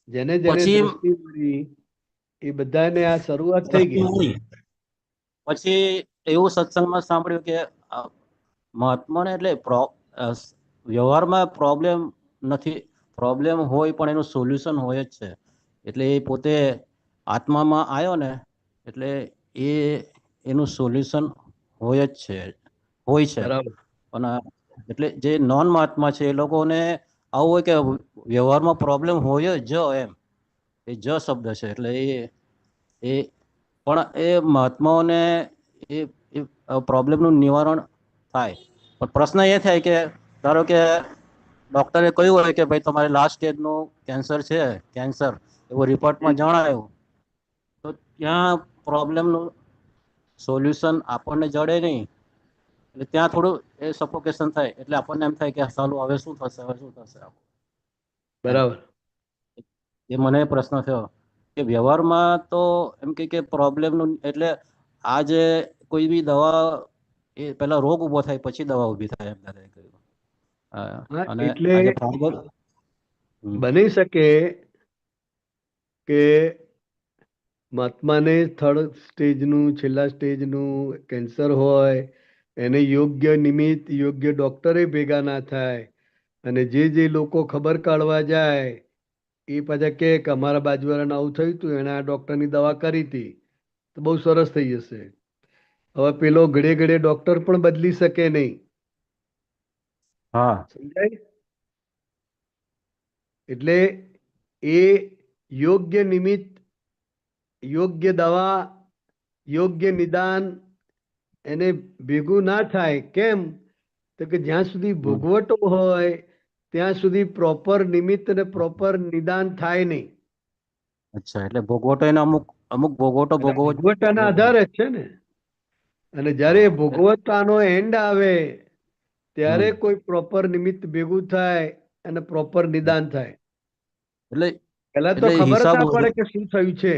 જેને જેને પછી દ્રષ્ટિ મળી એ બધાને આ શરૂઆત થઈ દ્રષ્ટિ ગઈ. મળી. પછી એવું સત્સંગમાં સાંભળ્યું કે મહાત્માને એટલે વ્યવહારમાં પ્રોબ્લેમ નથી, પ્રોબ્લેમ હોય પણ એનું સોલ્યુશન હોય જ છે. એટલે એ પોતે આત્મામાં આવ્યો ને એટલે એ એનું સોલ્યુશન હોય જ છે, હોય છે. બરાબર. પણ એટલે જે નોન મહાત્મા છે એ લોકોને આવું હોય કે વ્યવહારમાં પ્રોબ્લેમ હોય જ એમ, એ જ શબ્દ છે. એટલે એ પણ એ મહાત્માઓને એ પ્રોબ્લેમનું નિવારણ થાય. પણ પ્રશ્ન એ થાય કે ધારો કે ડોક્ટરે કહ્યું હોય કે ભાઈ તમારે લાસ્ટ સ્ટેજનું કેન્સર છે, કેન્સર એવું રિપોર્ટમાં જણાયું, તો ત્યાં પ્રોબ્લેમનું સોલ્યુશન આપણને જડે નહીં. એટલે ત્યાં થોડું એ સફોકેશન થાય. એટલે આપણને એમ થાય કે સાલું હવે શું થશે, હવે શું થશે એમ. બરાબર. એ મને પ્રશ્ન થયો કે વ્યવહારમાં તો એમ કે પ્રોબ્લેમનું એટલે આ જે કોઈ બી દવા એ પહેલા રોગ ઉભો થાય પછી દવા ઊભી થાય એમ દાદાએ કહ્યું. હા, અને એટલે આજે ફાઈબર બની શકે કે મહાત્માને થર્ડ સ્ટેજનું, છેલ્લા સ્ટેજનું કેન્સર હોય, એને યોગ્ય નિમિત્ત, યોગ્ય ડોક્ટરે ભેગા ના થાય, અને જે લોકો ખબર કાઢવા જાય એ પાછા કે અમારા બાજુવાળાને આવું થયું હતું, એને આ ડોક્ટરની દવા કરી હતી, તો બહુ સરસ થઈ જશે. હવે પેલો ઘડે ઘડે ડોક્ટર પણ બદલી શકે નહીં. હા સમજાય? એટલે એ યોગ્ય નિમિત્ત, યોગ્ય દવા, યોગ્ય નિદાન એને ભેગું ના થાય. કેમ? તો કે જ્યાં સુધી ભોગવટો હોય ત્યાં સુધી પ્રોપર નિમિત્ત અને પ્રોપર નિદાન થાય નહીં. અચ્છા, એટલે ભોગવટો એને અમુક અમુક ભોગવટો એટલે ભોગવવો ભોગવટાના આધારે જ છે ને. અને જ્યારે હા ભોગવટાનો એન્ડ આવે ત્યારે હમ કોઈ પ્રોપર નિમિત્ત ભેગું થાય અને પ્રોપર નિદાન થાય. એટલે પહેલા તો એટલે ખબર જ હિસાબ ના પડે કે શું થયું છે.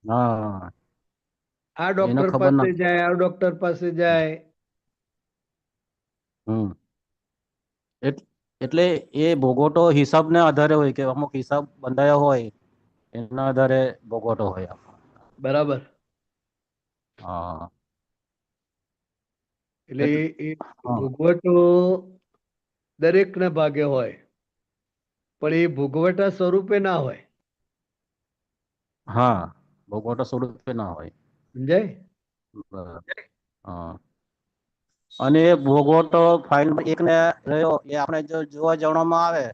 હા આ એને ડોક્ટર ખબર પાસે ના જાય, આ ડોક્ટર પાસે જાય. હમ એટલે એ ભોગવટો હિસાબને આધારે હોય કે અમુક હિસાબ બંધાયા હોય એના આધારે ભોગવટો હોય. બરાબર. હા એટલે એ હા ભોગવટો દરેકના ભાગે હોય, પણ એ ભોગવટા સ્વરૂપે ના હોય. હા, ભોગવટો સ્વરૂપે ના હોય. સમજાય? બરાબર. હા, અને એ ભોગવટો ફાઇલ એકને રહ્યો એ આપણે જો જોવા જવામાં આવે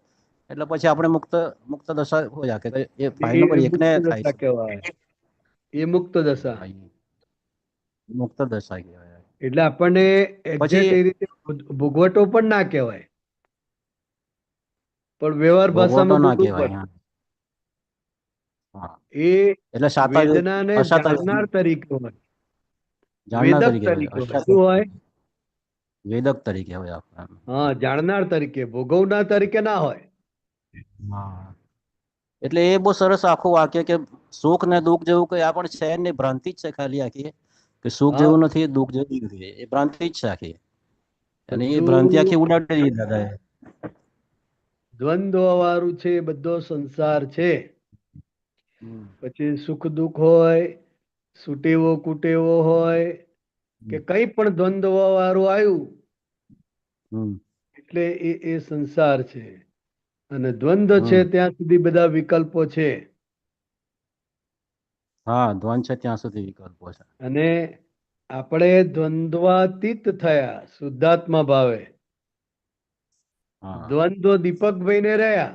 એટલે પછી આપણે મુક્ત મુક્ત દશા હો જાય કે એ ફાઇલ નંબર એ એકને મુક્ત થાય દશા છે. કહેવાય. એ મુક્ત દશા. હા, મુક્ત દશા કહેવાય. એટલે આપણને પછી એક્ઝેક્ટ એ રીતે ભોગવટો પણ ના કહેવાય, પણ વ્યવહાર ભોગવટો ભાષામાં ના બોલવું કહેવાય. પડે. હા હા. એ એટલે શાતાવી વેદનાને અશાતાવી જાણનાર તરીકે હોય, જાણનાર વેદક તરીકે હોય, તરીકે હોય. શું હોય? અશાતાવી વેદક તરીકે હોય આપણે. હા, જાણનાર તરીકે, ભોગવનાર તરીકે ના હોય. હા, એટલે એ બહુ સરસ આખું વાક્ય કે સુખ ને દુઃખ જેવું કઈ આ પણ છે નહીં, ભ્રાંતિ જ છે ખાલી આખી, કે સુખ હા, જેવું નથી, દુઃખ જેવું નથી, એ ભ્રાંતિ જ છે આખી. અને એ ભ્રાંતિ બધું આખી ઉડાડી દીધી દાદાએ. દ્વંદ્વ વાળું છે, બધો સંસાર છે. હમ. પછી સુખ દુઃખ હોય, સુટેવો કુટેવો હોય, કે કઈ પણ દ્વંદ્વ વાળું આવ્યું હમ એટલે એ સંસાર છે. અને દ્વંદ્વ છે હમ ત્યાં સુધી બધા વિકલ્પો છે. હા દ્વંદ છે ત્યાં સુધી વિકલ્પો છે. અને આપણે દ્વંદ્વાતીત થયા શુદ્ધાત્મા ભાવે. હા દ્વંદ્વ દીપકભાઈ ને રહ્યા.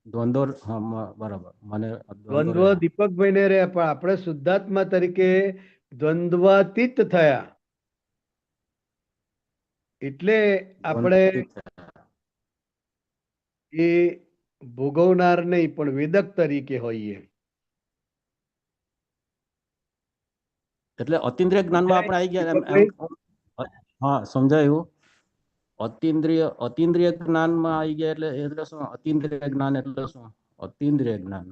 દ્વંદ્વ હા બરાબર મને દ્વંદ્વ દ્વંદ્વ રહ્યા. દીપકભાઈ ને રહ્યા, પણ આપણે શુદ્ધાત્મા તરીકે દ્વંદ્વાતીત થયા. એટલે આપણે દ્વંદ્વાતીત થયા. એ ભોગવનાર નહીં પણ વેદક તરીકે હોઈએ. એટલે અતિન્દ્રિય જ્ઞાનમાં આપણે આવી ગયા દીપકભાઈ? હા સમજાયું. અતિન્દ્રિય જ્ઞાનમાં આવી ગયા એટલે શું? અતિન્દ્રિય જ્ઞાન એટલે શું? અતિન્દ્રિય જ્ઞાન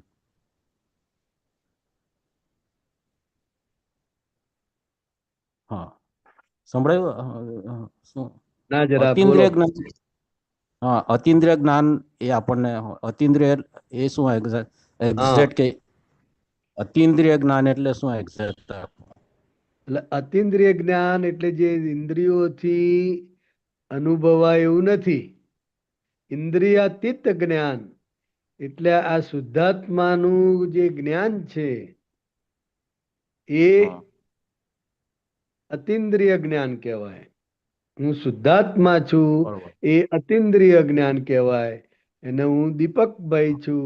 હા સંભળાયું શું? ના જરા બોલો. અતિન્દ્રિય જ્ઞાન હા અતિન્દ્રિય જ્ઞાન એ આપણને અતિન્દ્રિય એ શું હા, એક્ઝેક્ટ કે અતિન્દ્રિય જ્ઞાન એટલે શું એક્ઝેક્ટ? એટલે અતિન્દ્રિય જ્ઞાન એટલે જે ઇન્દ્રિયોથી અનુભવાય એવું નથી. ઇન્દ્રિયાતીત જ્ઞાન એટલે આ શુદ્ધાત્માનું જે જ્ઞાન છે એ હા અતિન્દ્રિય જ્ઞાન કહેવાય. હું શુદ્ધાત્મા છું બરોબર. એ અતિન્દ્રિય જ્ઞાન કહેવાય. અને હું દીપકભાઈ છું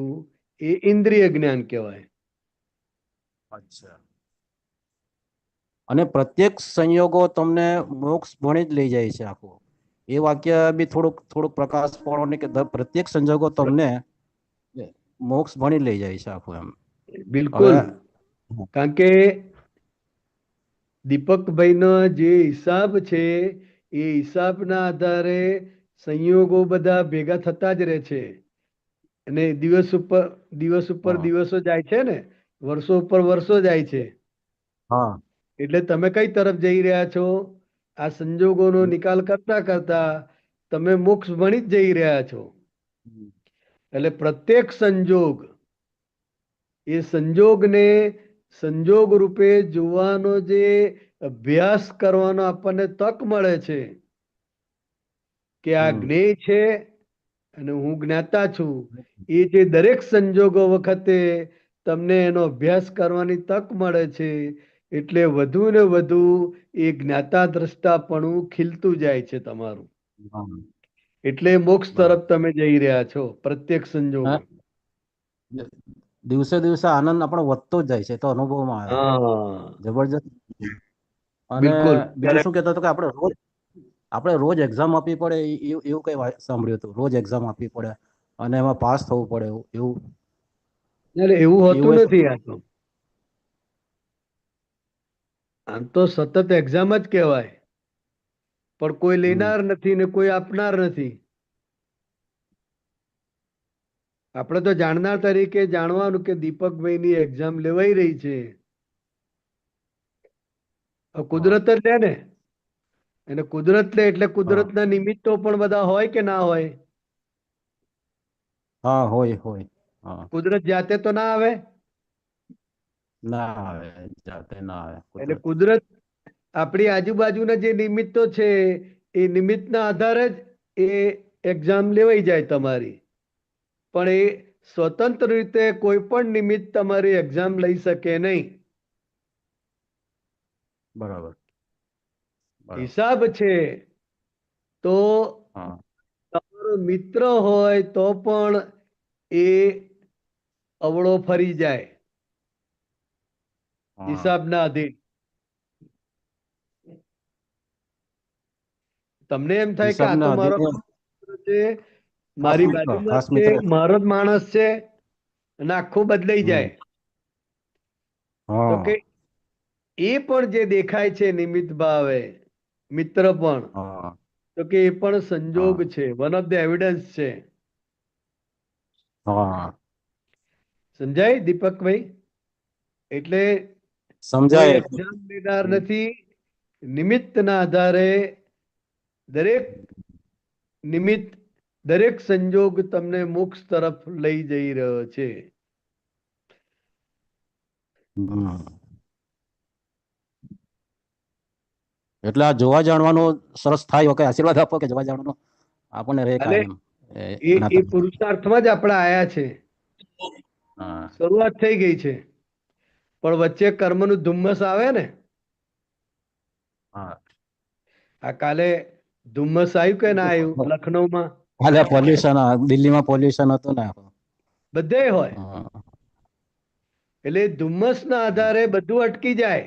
એ ઇન્દ્રિય જ્ઞાન કહેવાય. અચ્છા. અને પ્રત્યેક સંયોગો તમને મોક્ષ ભણી જ લઈ જાય છે આખું. એ વાક્ય બી થોડુંક પ્રકાશ પાડો કે પ્રત્યેક સંજોગો તમને મોક્ષ ભણી લઈ જાય છે આખું એમ. બિલકુલ. હવે કારણ કે દીપકભાઈનો જે હિસાબ છે એ હિસાબના આધારે સંયોગો બધા ભેગા થતા જ રહે છે. અને દિવસ ઉપર હા દિવસો જાય છે ને, વર્ષો ઉપર વર્ષો જાય છે. હા એટલે તમે કઈ તરફ જઈ રહ્યા છો? આ સંજોગોનો નિકાલ કરતા કરતા તમે મોક્ષ ભણી જ જઈ રહ્યા છો. એટલે પ્રત્યેક સંજોગ એ સંજોગને સંજોગ રૂપે જોવાનો જે અભ્યાસ કરવાનો આપણને તક મળે છે કે આ હમ જ્ઞેય છે અને હું જ્ઞાતા છું. એ જે દરેક સંજોગો વખતે તમને એનો અભ્યાસ કરવાની તક મળે છે. એટલે વધુ ને વધુ એ જ્ઞાતા દ્રષ્ટાપણું ખીલતું જાય છે તમારું. હા, એટલે મોક્ષ તરફ બરાબર. તમે જઈ રહ્યા છો પ્રત્યેક હા, સંજોગો. દિવસે દિવસે આનંદ આપણો વધતો જ જાય છે તો અનુભવમાં આવે હા, જબરજસ્ત. અને બિલકુલ. બીજું શું કહેતો હતો કે આપણે રોજ એક્ઝામ આપવી પડે એવું કઈ સાંભળ્યું હતું? રોજ એક્ઝામ આપવી પડે અને એમાં પાસ થવું પડે એવું એટલે એવું હોતું એવું નથી. આમ તો સતત એક્ઝામ જ કહેવાય, પણ કોઈ હમ લેનાર નથી ને કોઈ આપનાર નથી. આપણે તો જાણનાર તરીકે જાણવાનું કે દીપકભાઈની એક્ઝામ લેવાઈ રહી છે. હા કુદરત જ લે ને. અને કુદરત લે એટલે હા કુદરતના નિમિત્તો પણ બધા હોય કે ના હોય? હા હોય હા. કુદરત જાતે તો ના આવે. ના આવે જાતે ના આવે એટલે કુદરત. કુદરત આપણી આજુબાજુના જે નિમિત્તો છે એ નિમિત્તના આધારે જ એ એક્ઝામ લેવાઈ જાય તમારી. પણ એ સ્વતંત્ર રીતે કોઈ પણ નિમિત્ત તમારી એક્ઝામ લઈ શકે નહીં. બરાબર. હિસાબ છે તો હા તમારો મિત્ર હોય તો પણ એ અવળો ફરી જાય હા હિસાબના આધીન. તમને એમ થાય કે આ તો હિસાબના મારો અધીન મિત્ર છે, ખાસ મારી મિત્ર બાજુમાં ખાસ જ છે, મિત્ર. મારો જ માણસ છે, અને આખું બદલાઈ હમ જાય. તો હા કે એ પણ જે દેખાય છે નિમિત્ત ભાવે મિત્ર પણ, હા તો કે એ પણ સંજોગ હા છે, વન ઓફ ધ એવિડન્સ છે. હા સમજાય દીપકભાઈ? એટલે કોઈ સમજાય. એક્ઝામ લેનાર નથી. નિમિત્તના આધારે દરેક નિમિત્ત, દરેક સંજોગ તમને મોક્ષ તરફ લઈ જઈ રહ્યો છે. હમ એટલે આ જોવા જાણવાનું સરસ થાય કે આશીર્વાદ આપો કે જોવા જાણવાનું આપણને રહે અને કાયમ એ નાતા. પુરુષાર્થમાં જ આપણે આયા છે. હા શરૂઆત થઈ ગઈ છે, પણ વચ્ચે કર્મનું ધુમ્મસ આવે ને. હા. આ કાલે ધુમ્મસ આવ્યું કે ના આવ્યું લખનૌમાં? હાલે પોલ્યુશન, દિલ્હીમાં પોલ્યુશન હતું ને. બધે હોય. હા. એટલે ધુમ્મસના આધારે બધું અટકી જાય.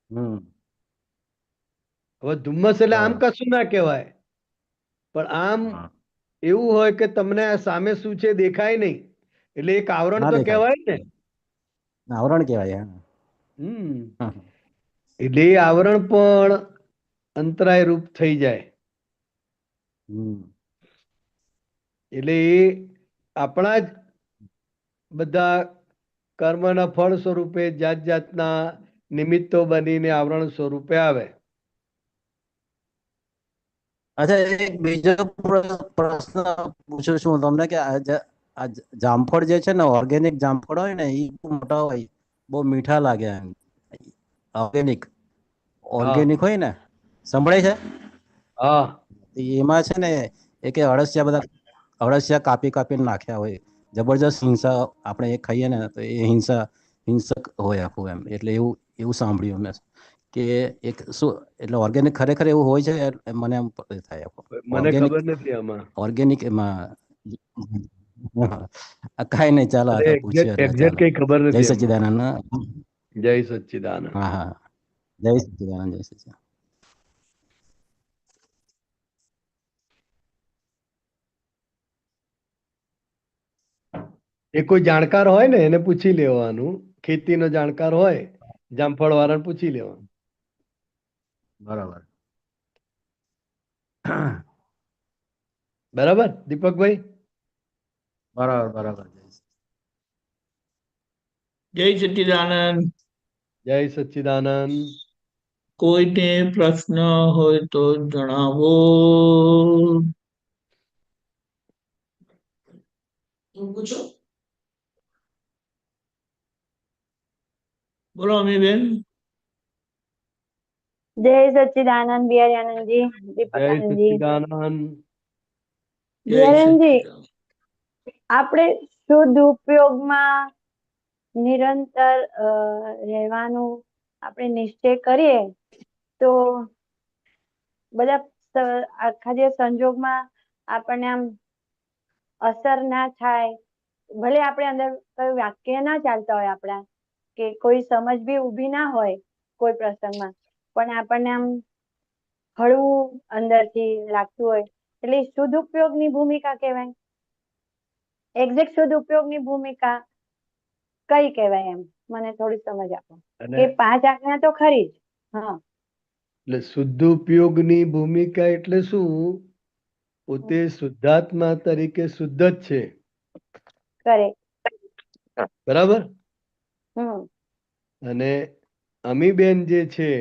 હમ. હવે ધુમ્મસ એટલે આમ બરાબર. કશું ના કહેવાય, પણ આમ હા. એવું હોય કે તમને આ સામે શું છે દેખાય નહીં, એટલે એક આવરણ ના તો દેખાય, કહેવાય ને. આવરણ કહેવાય. હમ હા. એટલે એ આવરણ પણ અંતરાય રૂપ થઈ જાય. હમ. એટલે એ આપણા જ બધા કર્મના ફળ સ્વરૂપે જાત જાતના નિમિત્તો બનીને આવરણ સ્વરૂપે આવે. અચ્છા, એક બીજો પ્રશ્ન પૂછું છું તમને કે આ જામફળ જે છે ને, ઓર્ગેનિક જામફળ હોય ને, એ બહુ મોટા હોય, બહુ મીઠા લાગે. ઓર્ગેનિક હા ઓર્ગેનિક હોય ને, સંભળાય છે? હા એમાં છે ને એક અળસિયા, બધા અળસિયા કાપી કાપીને નાખ્યા હોય. જબરજસ્ત હિંસા, આપણે એ ખાઈએ ને તો એ હિંસક હોય આખું એમ. એટલે એવું એવું સાંભળ્યું મેં કે એક શું, એટલે ઓર્ગેનિક ખરેખર એવું હોય છે? મને એમ થાય મને ઓર્ગેનિક, ખબર નથી આમાં. ઓર્ગેનિક એમાં કાંઈ નહીં, ચાલો આ અરે તો પૂછ્યું એટલે એક્ઝેક્ટ ચાલો. કઈ ખબર જય નથી આમાં. સચ્ચિદાનંદ. જય સચ્ચિદાનંદ. હા હા, જય સચ્ચિદાનંદ, જય સચ્ચિદાનંદ. એ કોઈ જાણકાર હોય ને એને પૂછી લેવાનું, ખેતીનો જાણકાર હોય, જામફળ વાળાને પૂછી લેવાનું. બરાબર. બરાબર દીપકભાઈ? બરાબર બરાબર. જય સચ્ચિદાનંદ. જય સચ્ચિદાનંદ. કોઈને પ્રશ્ન હોય તો જણાવો. પૂછો. બોલો અમીબેન. જય સચ્ચિદાનંદ બિહારી જય દીપકાનંદજી. સચ્ચિદાનંદ. જય બિહારીજી, સચ્ચિદાનંદ. આપણે શુદ્ધ ઉપયોગમાં નિરંતર રહેવાનું આપણે નિશ્ચય કરીએ તો બધા આખા જે સંજોગમાં આપણને આમ અસર ના થાય. ભલે આપણે અંદર કોઈ વાક્ય ના ચાલતા હોય આપણા, કે કોઈ સમજ બી ઊભી ના હોય કોઈ પ્રસંગમાં, પણ આપણને આમ હળવું અંદરથી લાગતું હોય, એટલે શુદ્ધ ઉપયોગની ભૂમિકા કહેવાય. એક્ઝેક્ટ શુદ્ધ ઉપયોગની ભૂમિકા કઈ કહેવાય એમ મને થોડી સમજ આપો. અને કે 5 આજ્ઞા તો ખરી જ. હા. એટલે શુદ્ધ ઉપયોગની ભૂમિકા એટલે શું? પોતે શુદ્ધાત્મા તરીકે શુદ્ધ જ છે. કરેક્ટ. બરાબર. હમ અને અમીબેન જે છે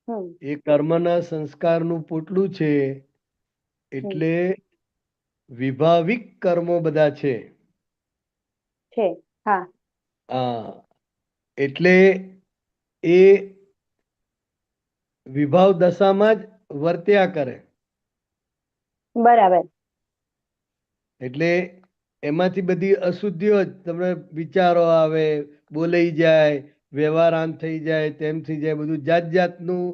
હમ એ કર્મના સંસ્કારનું પોટલું છે, હમ એટલે વિભાવિક કર્મો બધા છે. છે. હા. હા, એટલે એ વિભાવ દશામાં જ વર્ત્યા કરે. બરાબર. એટલે એમાંથી બધી અશુદ્ધિઓ જ, તમને વિચારો આવે, બોલાઈ જાય, વ્યવહાર આમ થઈ જાય, તેમ થઈ જાય, બધું જાત જાતનું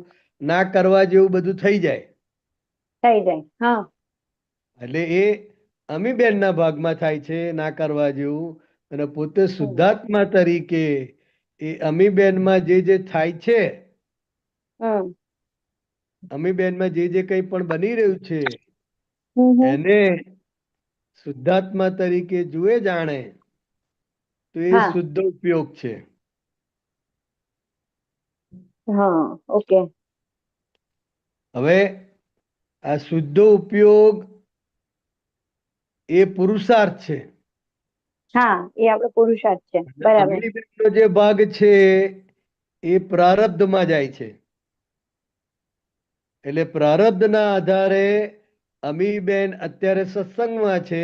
ના કરવા જેવું બધું થઈ જાય. થઈ જાય. હા. એટલે એ અમીબેનના ભાગમાં થાય છે ના કરવા જેવું. અને પોતે હમ શુદ્ધાત્મા તરીકે એ અમીબેનમાં જે થાય છે, હમ અમીબેનમાં જે કંઈ પણ બની રહ્યું છે, હમ એને શુદ્ધાત્મા તરીકે જુએ જાણે તો એ હા. શુદ્ધ ઉપયોગ છે. હા. ઓકે. હવે આ શુદ્ધ ઉપયોગ એ પુરુષાર્થ છે. હા, એ આપણો પુરુષાર્થ છે. બરાબર. અમીબેનનો જે ભાગ છે એ પ્રારબ્ધમાં જાય છે. એટલે પ્રારબ્ધના આધારે અમીબેન અત્યારે સત્સંગમાં છે,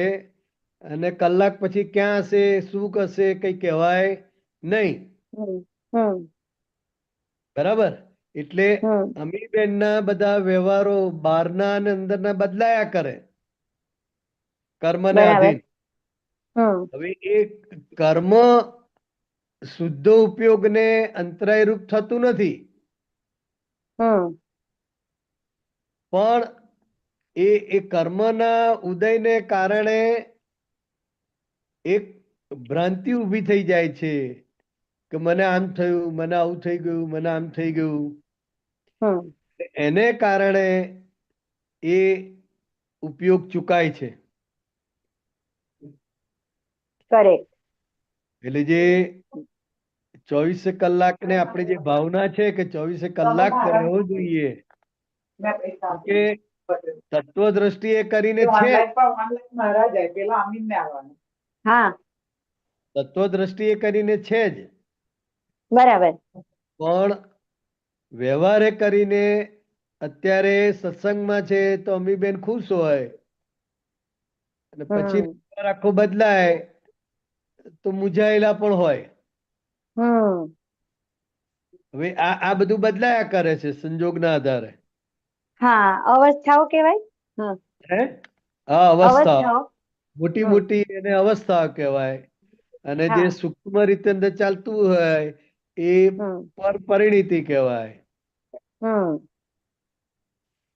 અને કલાક પછી ક્યાં હશે, શું કરશે, કઈ કહેવાય નહીં. હમ હમ બરાબર. એટલે અમીબેનના બધા વ્યવહારો બહારના અને અંદરના બદલાયા કરે કર્મને બરાબર. આધીન. હવે એ કર્મ શુદ્ધ ઉપયોગને અંતરાયરૂપ થતું નથી, પણ એ કર્મના ઉદયને કારણે એક ભ્રાંતિ ઊભી થઈ જાય છે કે મને આમ થયું, મને આવું થઈ ગયું, મને આમ થઈ ગયું. એને કારણે એ ઉપયોગ ચૂકાય છે. કરેક્ટ. એટલે જે 24 કલાકને આપણી જે ભાવના છે કે 24 કલાક રહેવો જોઈએ, કે તત્વ દ્રષ્ટિએ કરીને છે, હા તત્વ દ્રષ્ટિએ કરીને છે જ, બરાબર. પણ વ્યવહારે કરીને અત્યારે સત્સંગમાં છે તો અમીબેન ખુશ હોય અને પછી વ્યવહાર આખો બદલાય તો મૂંઝાયેલા પણ હોય. હવે આ બધું બદલાયા કરે છે સંજોગના આધારે. હા, અવસ્થાઓ કહેવાય. હે હા, અવસ્થા અવસ્થાઓ. મોટી મોટી એને અવસ્થા કહેવાય. અને જે હા. સૂક્ષ્મ રીતે અંદર ચાલતું હોય એ પરિણીતિ કહેવાય.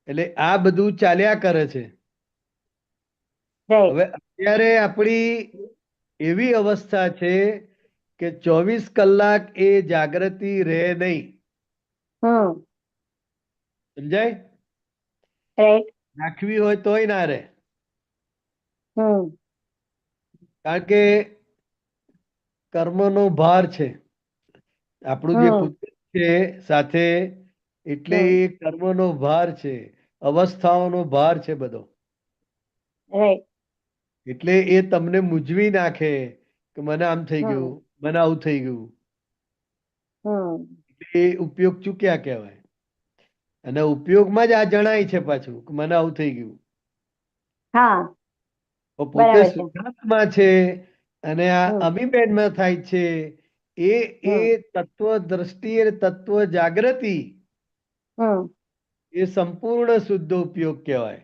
એટલે આ બધું ચાલ્યા કરે છે. હવે અત્યારે આપણી એવી અવસ્થા છે કે 24 કલાક એ જાગૃતિ રહે નહીં. સમજાય? રાખવી હોય તોય ના રહે. કારણ કે કર્મનો ભાર છે. આપણું જે કુદરત છે સાથે, એટલે એ કર્મનો ભાર છે, અવસ્થાઓનો ભાર છે બધો. એટલે એ તમને મૂંઝવી નાખે કે મને આમ થઈ ગયું, મને આવું થઈ ગયું. એ ઉપયોગ ચૂક્યા કહેવાય. અને ઉપયોગમાં જ આ જણાય છે પાછું કે મને આવું થઈ ગયું. પોતે શુદ્ધાત્મા છે અને આ અમીબેનમાં થાય છે એ તત્વ દ્રષ્ટિ અને તત્વ જાગૃતિ એ સંપૂર્ણ શુદ્ધ ઉપયોગ કહેવાય.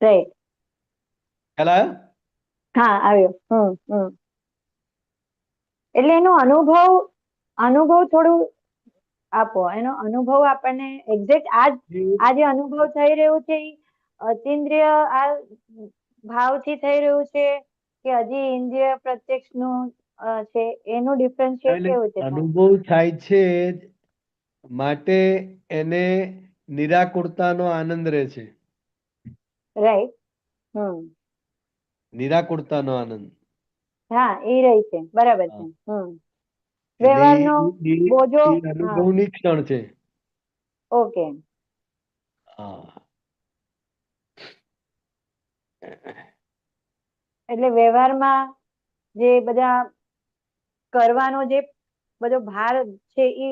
ખ્યાલ આવ્યો? હા, આવ્યો. એટલે એનો અનુભવ થોડું આપો. એનો અનુભવ આપણને એક્ઝેક્ટ આ જે અનુભવ થઈ રહ્યું છે એ અતિન્દ્રિય આ ભાવથી થઈ રહ્યું છે કે હજી ઇન્દ્રિય પ્રત્યક્ષ નું છે, એનું ડિફરન્શિએટ કેવું છે? અનુભવ થાય છે માટે એને નિરાકુરતાનો આનંદ રહે છે. રાઈટ. નિરાકુરતાનો આનંદ. હા, એ રહી છે. બરાબર છે. વ્યવહારનો બોજો. અનુભવની ક્ષણ છે. ઓકે. એટલે વ્યવહારમાં જે બધા કરવાનો જે બધો ભાર છે એ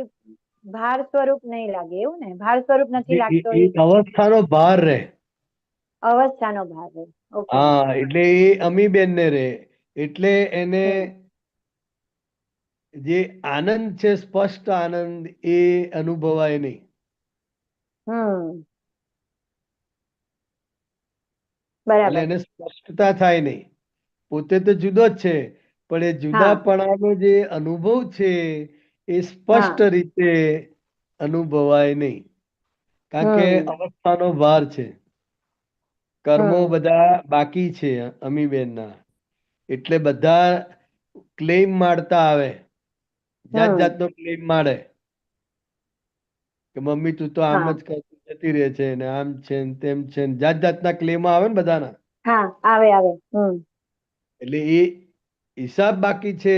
ભાર સ્વરૂપ નહીં લાગે, એવું ને? ભાર સ્વરૂપ નથી લાગતો. અવસ્થાનો ભાર રહે. અવસ્થાનો ભાર રહે. હા, એટલે એ અમીબેન ને રહે. એટલે એને જે આનંદ છે, સ્પષ્ટ આનંદ, એ અનુભવાય નહીં. એટલે એને સ્પષ્ટતા થાય નહીં. પોતે તો જુદો જ છે, પણ એ જુદાપણાનો જે અનુભવ છે એ સ્પષ્ટ રીતે અનુભવાય નહીં. કારણ કે અવસ્થાનો ભાર છે. કર્મો બધા બાકી છે અમીબેનના. એટલે બધા ક્લેમ મારતા આવે, જાત જાતનો ક્લેમ મારે કે મમ્મી તું તો આમ જ જતી રહે છે ને આમ છે ને તેમ છે ને, જાત જાતના ક્લેમ આવે ને બધાના. આવે. એટલે એ હિસાબ બાકી છે.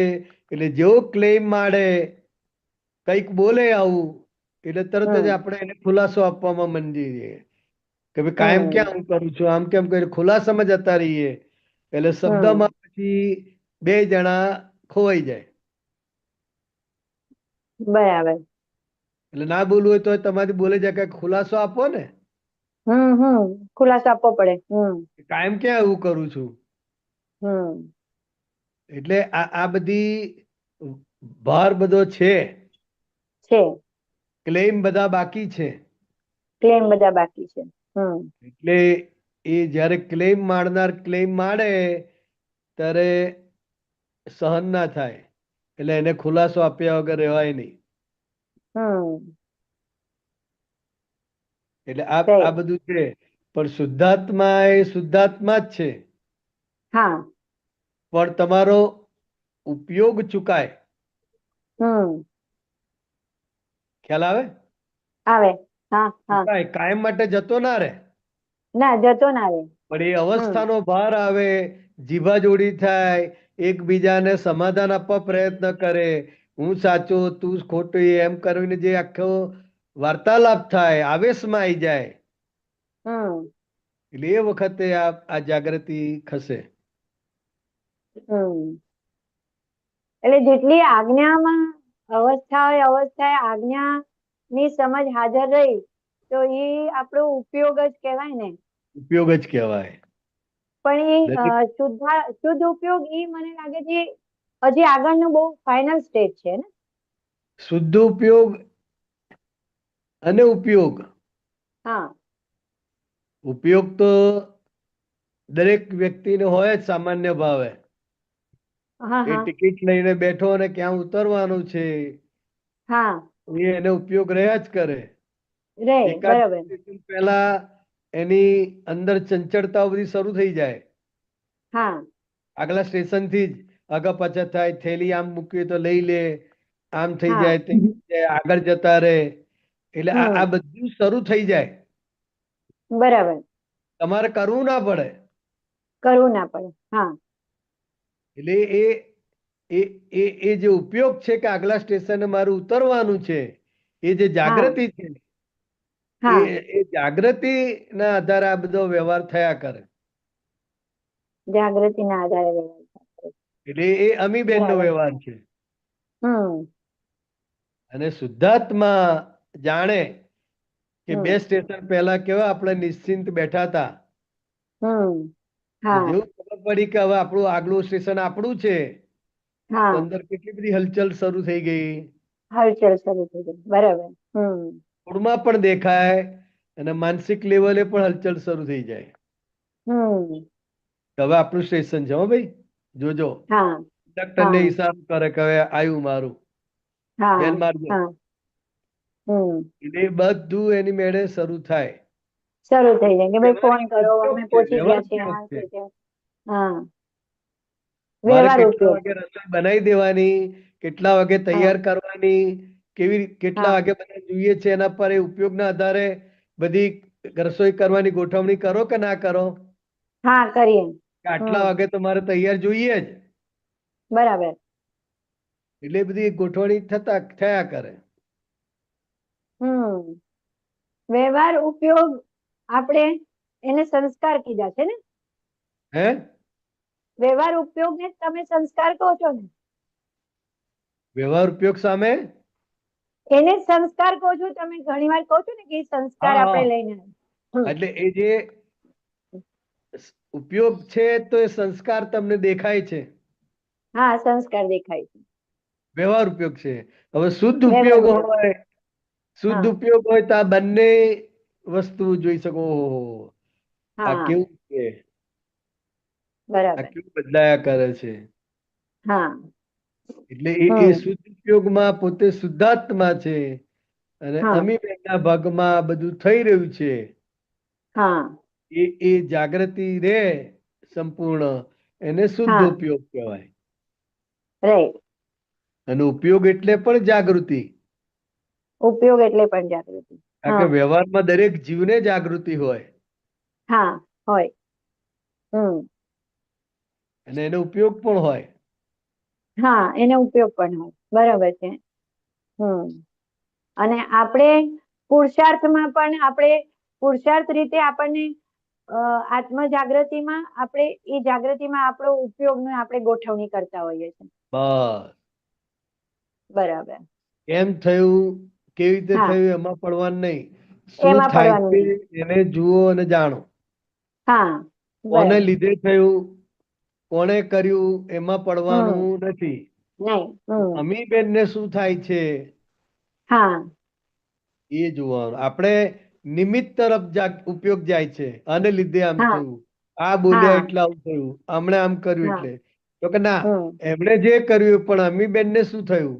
એટલે જેવો ક્લેમ મારે, કંઈક બોલે આવું, એટલે તરત જ આપણે એને ખુલાસો આપવામાં મંડી જઈએ કે ભાઈ કાયમ ક્યાં હું કરું છું, આમ કેમ કરી ખુલાસામાં જતા રહીએ. એટલે શબ્દમાં પછી બે જણા ખોવાઈ જાય. બરાબર. એટલે ના બોલવું હોય તો તમારી બોલે જાય, કઈ ખુલાસો આપો ને. ખુલાસો આપવો પડે. કાયમ ક્યાં એવું કરું છું. એટલે આ બધી ભાર બધો છે. છે, ક્લેમ બધા બાકી છે. ક્લેમ બધા બાકી છે. એટલે એ જ્યારે ક્લેમ મારનાર ક્લેમ મારે ત્યારે સહન ના થાય, એટલે એને ખુલાસો આપ્યા વગર રહેવાય નહીં. એટલે આ Right. બધું છે, પણ શુદ્ધાત્મા એ શુદ્ધાત્મા જ છે, હા. પણ તમારો ઉપયોગ ચૂકાય. ખ્યાલ આવે? આવે. હા હા. ચૂકાય, કાયમ માટે જતો ના રહે. ના, જતો ના રહે. પણ એ અવસ્થાનો ભાર આવે, જીભાજોડી થાય, એકબીજાને સમાધાન આપવા પ્રયત્ન કરે, હું સાચો તું ખોટું, એમ કરીને જે આખો વાર્તાલાપ થાય, આવેશમાં આવી જાય, એટલે એ વખતે આ જાગૃતિ ખસે. એટલે જેટલી આજ્ઞામાં અવસ્થાએ આજ્ઞાની સમજ હાજર રહી તો એ આપણો ઉપયોગ જ કહેવાય ને. ઉપયોગ જ કહેવાય. પણ એ શુદ્ધ ઉપયોગ એ મને લાગે છે હજી આગળનું બહુ ફાઇનલ સ્ટેજ છે ને. શુદ્ધ ઉપયોગ અને ઉપયોગ. હા. ઉપયોગ તો દરેક વ્યક્તિને હોય જ સામાન્ય ભાવે. હા એ હા ટિકિટ લઈને બેઠો અને ક્યાં ઉતરવાનું છે, હા. એને ઉપયોગ રહ્યા જ કરે. રે એકાદ બરાબર. સ્ટેશન પહેલા એની અંદર ચંચળતા બધી શરૂ થઈ જાય. હા. આગલા સ્ટેશન થી જ આગા પાછા થાય, થેલી આમ મૂકવી તો લઈ લે, આમ થઈ હા. જાય, તેમ થઈ જાય, આગળ જતા રહે, એટલે આ બધું શરૂ થઈ જાય. બરાબર. તમારે કરવું ના પડે. કરવું ના પડે. હા. એટલે એ જે ઉપયોગ છે કે આગલા સ્ટેશને મારું ઉતરવાનું છે, એ જે જાગૃતિ છે, હા. એ જાગૃતિ ના આધારે આ બધો વ્યવહાર થયા કરે. જાગૃતિના આધારે વ્યવહાર થાય. એટલે એ અમીબેન નો બરાબર. વ્યવહાર છે. અને શુદ્ધાત્મા જાણે કે બે સ્ટેશન પહેલા કેવા આપણે નિશ્ચિંત બેઠા હતા, હા. જેવું ખબર પડી કે હવે આપણું આગલું સ્ટેશન આપણું છે, તો હા. અંદર કેટલી બધી હલચલ શરૂ થઈ ગઈ. હલચલ શરૂ થઈ ગઈ. બરાબર. મૂળમાં પણ દેખાય અને માનસિક લેવલે પણ હલચલ શરૂ થઈ જાય. હવે આપણું સ્ટેશન છે, હો ભાઈ, જોજો. હા. કંડક્ટર ને ઈશારો કરે કે હવે આવ્યું મારું, બેન હા. મારજો. હા. એટલે બધું એની મેળે શરૂ થાય. શરૂ થઈ જાય કે ભાઈ ફોન વ્યવહારિક કરો, ઉપયોગ અમે છે, પહોંચી વ્યવહાર ગયા છીએ. ઉપયોગ આ છે. છે તે. હા. મારે વ્યવહાર કેટલા ઉપયોગ. વાગે રસોઈ બનાવી દેવાની, કેટલા વાગે હા. તૈયાર કરવાની, કેટલા હા. વાગે બધા જોઈએ છે, એના પર એ ઉપયોગના આધારે બધી રસોઈ કરવાની ગોઠવણી કરો કે ના કરો, હા, કરીએ. કે આટલા વાગે તો મારે તૈયાર જોઈએ જ. બરાબર. એટલે બધી ગોઠવણી થયા કરે. વ્યવહાર ઉપયોગ આપણે એને સંસ્કાર કીધા છે ને. હે? વ્યવહાર ઉપયોગ ને તમે સંસ્કાર કહો છો ને. વ્યવહાર ઉપયોગ સામે એને જ સંસ્કાર કહો છો તમે. ઘણી વાર કહો છો ને કે એ સંસ્કાર હા આપણે હા, લઈને એટલે એ જે ઉપયોગ છે તો એ સંસ્કાર તમને દેખાય છે. હા, સંસ્કાર દેખાય છે. વ્યવહાર ઉપયોગ છે. હવે શુદ્ધ વ્યવહાર ઉપયોગ ઉપયોગ. હોય, શુદ્ધ હા. ઉપયોગ હોય તો આ બંને વસ્તુ જોઈ શકો. ઓહો, આ હા. કેવું છે, આ બરાબર. કેવું બદલાયા કરે છે. હા. એટલે એ શુદ્ધ ઉપયોગમાં પોતે શુદ્ધાત્મા છે, અને હા. અમીબેનના ભાગમાં આ બધું થઈ રહ્યું છે. હા. એ જાગૃતિ રે સંપૂર્ણ, એને શુદ્ધ હા. ઉપયોગ કહેવાય. રાઈટ. અને ઉપયોગ એટલે પણ જાગૃતિ. ઉપયોગ એટલે પણ જાગૃતિ. કારણ કે હા. વ્યવહારમાં દરેક જીવને જાગૃતિ હોય, હા, હોય. અને એનો ઉપયોગ પણ હોય. હા, એનો ઉપયોગ પણ હોય. બરાબર છે. અને આપણે પુરુષાર્થ રીતે આપણને આત્મ જાગૃતિમાં આપણે એ જાગૃતિમાં આપણો ઉપયોગને આપણે ગોઠવણી કરતા હોઈએ છીએ. બસ બરાબર. કેમ થયું, કેવી રીતે હા, થયું એમાં પડવાનું નહીં. શું એમાં થાય પડવાનું છે નહીં. એને જુઓ અને જાણો. હા, કોને બરાબર. લીધે થયું, કોણે કર્યું એમાં પડવાનું નથી. નહીં. અમીબેનને શું થાય છે, હા એ જોવાનું. આપણે નિમિત્ત તરફ ઉપયોગ જાય છે, આને લીધે આમ હા થયું, આ બોલ્યા હા એટલે આવું થયું, આમણે આમ કર્યું હા એટલે. તો કે ના, હમ એમણે જે કર્યું પણ અમીબેન ને શું થયું,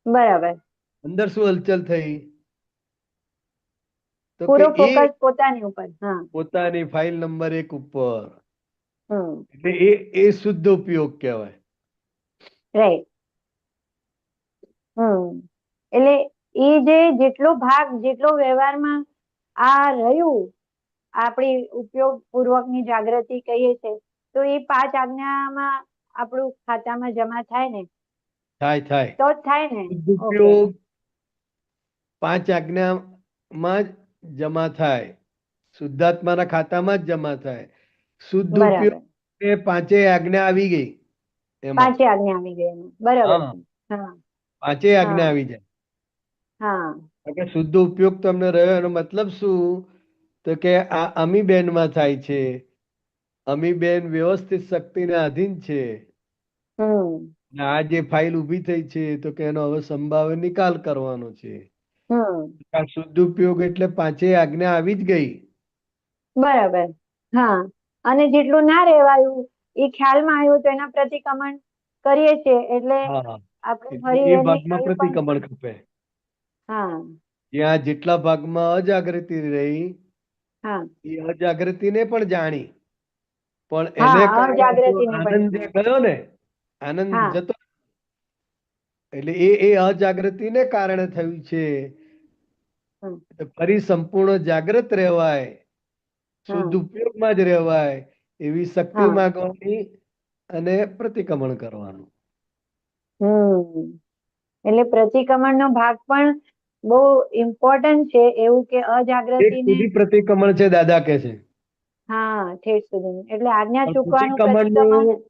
બરાબર. અંદર શું હલચલ થઈ? તો કે પૂરો એ ફોકસ પોતાની ઉપર. હા પોતાની ફાઇલ નંબર 1 ઉપર. હમ એટલે એ શુદ્ધ ઉપયોગ કહેવાય. રાઈટ. એટલે એ જેટલો ભાગ જેટલો વ્યવહારમાં આ રહ્યું, આપણી ઉપયોગ પૂર્વકની જાગૃતિ કહીએ છે, તો એ 5 આજ્ઞામાં આપણું ખાતામાં જમા થાય ને, થાય. તો જ થાય ને. શુદ્ધ ઓકે. ઉપયોગ 5 આજ્ઞામાં જ જમા થાય, શુદ્ધાત્માના ખાતામાં જ જમા થાય. શુદ્ધ બરાબર. ઉપયોગ એ 5 આજ્ઞા આવી ગઈ એમાં. 5 આજ્ઞા આવી ગઈ એમાં. બરાબર હા, છે. હા 5 આજ્ઞા હા આવી જાય. હા કારણ કે શુદ્ધ ઉપયોગ તમને રહ્યો, એનો મતલબ શું? તો કે આ અમીબેનમાં થાય છે. અમીબેન વ્યવસ્થિત શક્તિને આધીન છે. હમ અને આ જે ફાઇલ ઊભી થઈ છે, તો કે એનો હવે સંભાવે નિકાલ કરવાનો છે. હમ આ શુદ્ધ ઉપયોગ એટલે 5 આજ્ઞા આવી જ ગઈ. બરાબર. હા, અને જેટલું ના રહેવાયું એ ખ્યાલમાં આવ્યું તો એના પ્રતિક્રમણ કરીએ છીએ, એટલે હા, આપણે એટલે ફરી એ એની ભાગમાં એ પણ. પ્રતિક્રમણ ખપે. હા જ્યાં જેટલા ભાગમાં અજાગૃતિ રહી, હા એ અજાગૃતિને પણ જાણી, પણ એને હા કારણે જો અજાગૃતિને પણ આનંદ જે ગયો ને, આનંદ હા જતો, એટલે એ અજાગૃતિને કારણે થયું છે. હમ તો ફરી સંપૂર્ણ જાગૃત રહેવાય, હા શુદ્ધ ઉપયોગમાં જ રહેવાય, એવી શક્તિ હા માંગવાની અને પ્રતિક્રમણ કરવાનું. એટલે પ્રતિક્રમણનો ભાગ પણ બહુ ઇમ્પોર્ટન્ટ છે, એવું કે એક અજાગૃતિને. સુધી પ્રતિક્રમણ છે, દાદા કે છે. હા ઠેઠ સુધી, એટલે આજ્ઞા પણ ચૂકવાનું પ્રતિક્રમણ પ્રતિક્રમણનું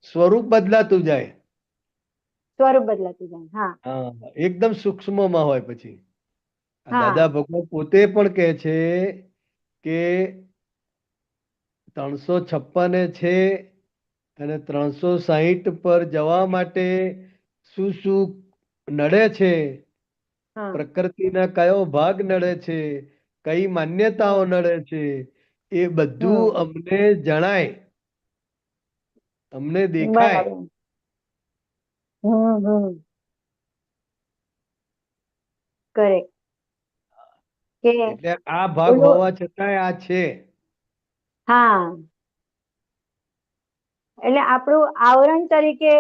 સ્વરૂપ બદલાતું જાય. સ્વરૂપ બદલાતું જાય. હા હા, એકદમ સૂક્ષ્મમાં હોય પછી. આ હા દાદા ભગવાન પોતે પણ કહે છે કે 356 છે, અને 360 પર જવા માટે શું શું નડે છે, હા પ્રકૃતિના કયો ભાગ નડે છે, કઈ માન્યતાઓ હમ નડે છે, એ બધું હમ અમને જણાય, અમને દેખાય. બરાબર. હમ કરેક્ટ. કે એટલે આ ભાગ ઓલું. હોવા છતાંય આ છે. હા, એટલે આપણું આવરણ તરીકે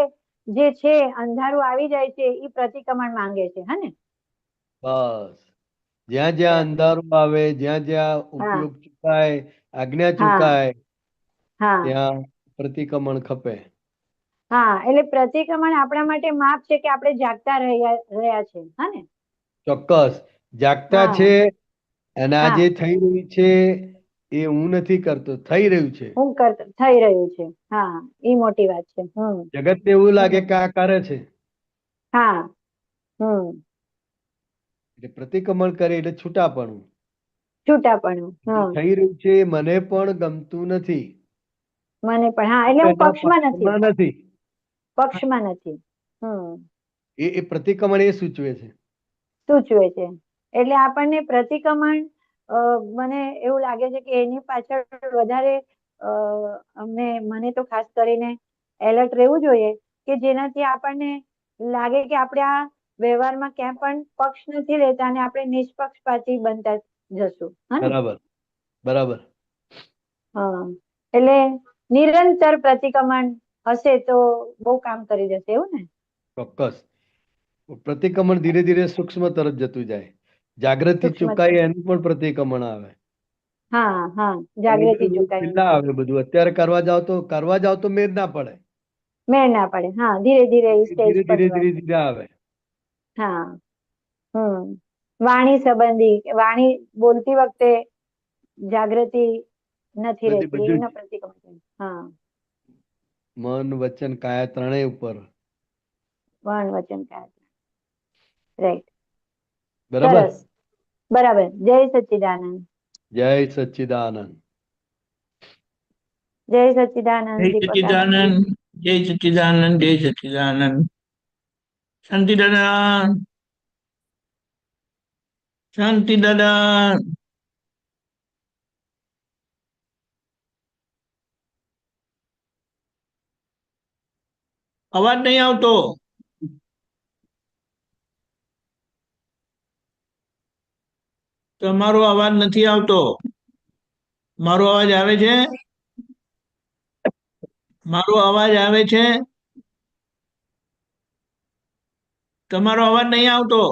જે છે, અંધારું આવી જાય છે, એ પ્રતિક્રમણ માંગે છે. હે ને? બસ, જ્યાં જ્યાં બરાબર. અંધારું આવે, જ્યાં જ્યાં હા ઉપયોગ ચૂકાય, આજ્ઞા હા ચૂકાય, હા ત્યાં પ્રતિક્રમણ ખપે. હા, એટલે પ્રતિક્રમણ આપણા માટે માપ છે કે આપણે જાગતા રહ્યા છે. હા ને? ચોક્કસ જાગતા હા છે. અને આ હા જે થઈ રહ્યું છે, એ હું નથી કરતો, થઈ રહ્યું છે. થઈ રહ્યું છે. હા, એ મોટી વાત છે. જગતને એવું લાગે હમ કે આ કરે છે, હા એટલે પ્રતિક્રમણ કરે એટલે છૂટાપણું. છૂટાપણું. જે થઈ રહ્યું છે, એ મને પણ ગમતું નથી. મને પણ. હા, એટલે હું હું એના પક્ષમાં નથી. પક્ષમાં નથી. પક્ષમાં નથી. એ પ્રતિક્રમણ એ સૂચવે છે. સૂચવે છે. એટલે આપણને પ્રતિક્રમણ, મને એવું લાગે છે કે એની પાછળ વધારે મને તો ખાસ કરીને એલર્ટ રહેવું જોઈએ, કે જેનાથી આપણને લાગે કે આપણે આ વ્યવહારમાં ક્યાં પણ પક્ષ નથી લેતા, અને આપણે નિષ્પક્ષપાતી બનતા જશું. હા ને? બરાબર બરાબર. હા, એટલે નિરંતર પ્રતિક્રમણ હશે તો બહુ કામ કરી જશે. એવું ને? ચોક્કસ. પ્રતિક્રમણ ધીરે ધીરે સૂક્ષ્મ તરફ જતું જાય. જાગૃતિ સૂક્ષ્મ. ચુકાય એનું પણ પ્રતિક્રમણ આવે. હા હા, પણ એ જાગૃતિ બધું બહુ ચુકાઈ છેલ્લા આવે. બધું અત્યારે કરવા જાવ તો મેળ ના પડે. મેળ ના પડે. હા, ધીરે ધીરે એ એ સ્ટેજ ધીરે પર ધીરે જવા. ધીરે ધીરે આવે. હા વાણી સંબંધી, વાણી બોલતી વખતે જાગૃતિ નથી બધી રહેતી, બધું જ એના પ્રતિક્રમણ. હા, મન વચન કાયા ત્રણેય ઉપર. વણ વચન કાયા. રાઈટ. બરાબર. સરસ. બરાબર. જય સચ્ચિદાનંદ. જય સચ્ચિદાનંદ. જય સચ્ચિદાનંદ. જય દીપકાનંદ. સચ્ચિદાનંદ, જય સચ્ચિદાનંદ, જય સચ્ચિદાનંદ. શાંતિ દાદા. શાંતિ દાદા. અવાજ નહીં આવતો. તમારો અવાજ નથી આવતો. મારો અવાજ આવે છે? મારો અવાજ આવે છે? તમારો અવાજ નહીં આવતો.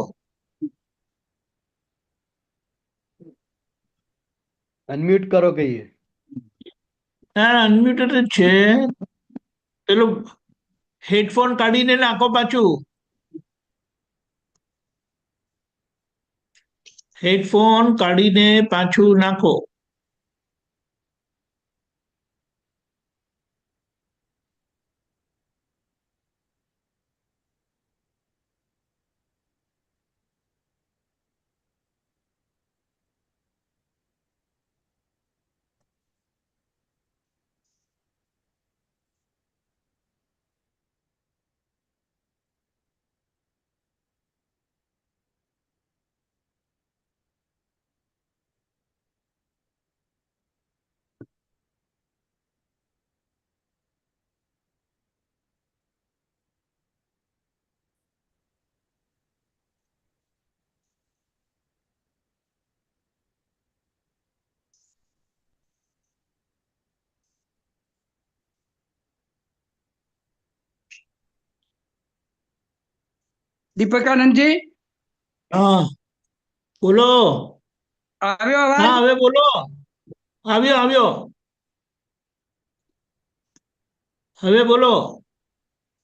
અનમ્યુટ કરો કહીએ. ના, અનમ્યુટેડ જ છે. પેલું હેડફોન કાઢીને નાખો પાછું. હેડફોન કાઢીને પાછું નાખો. દીપકાનંદજી, હા, બોલો. આવ્યો હા, અવાજ? હવે બોલો. આવ્યો આવ્યો. હવે બોલો.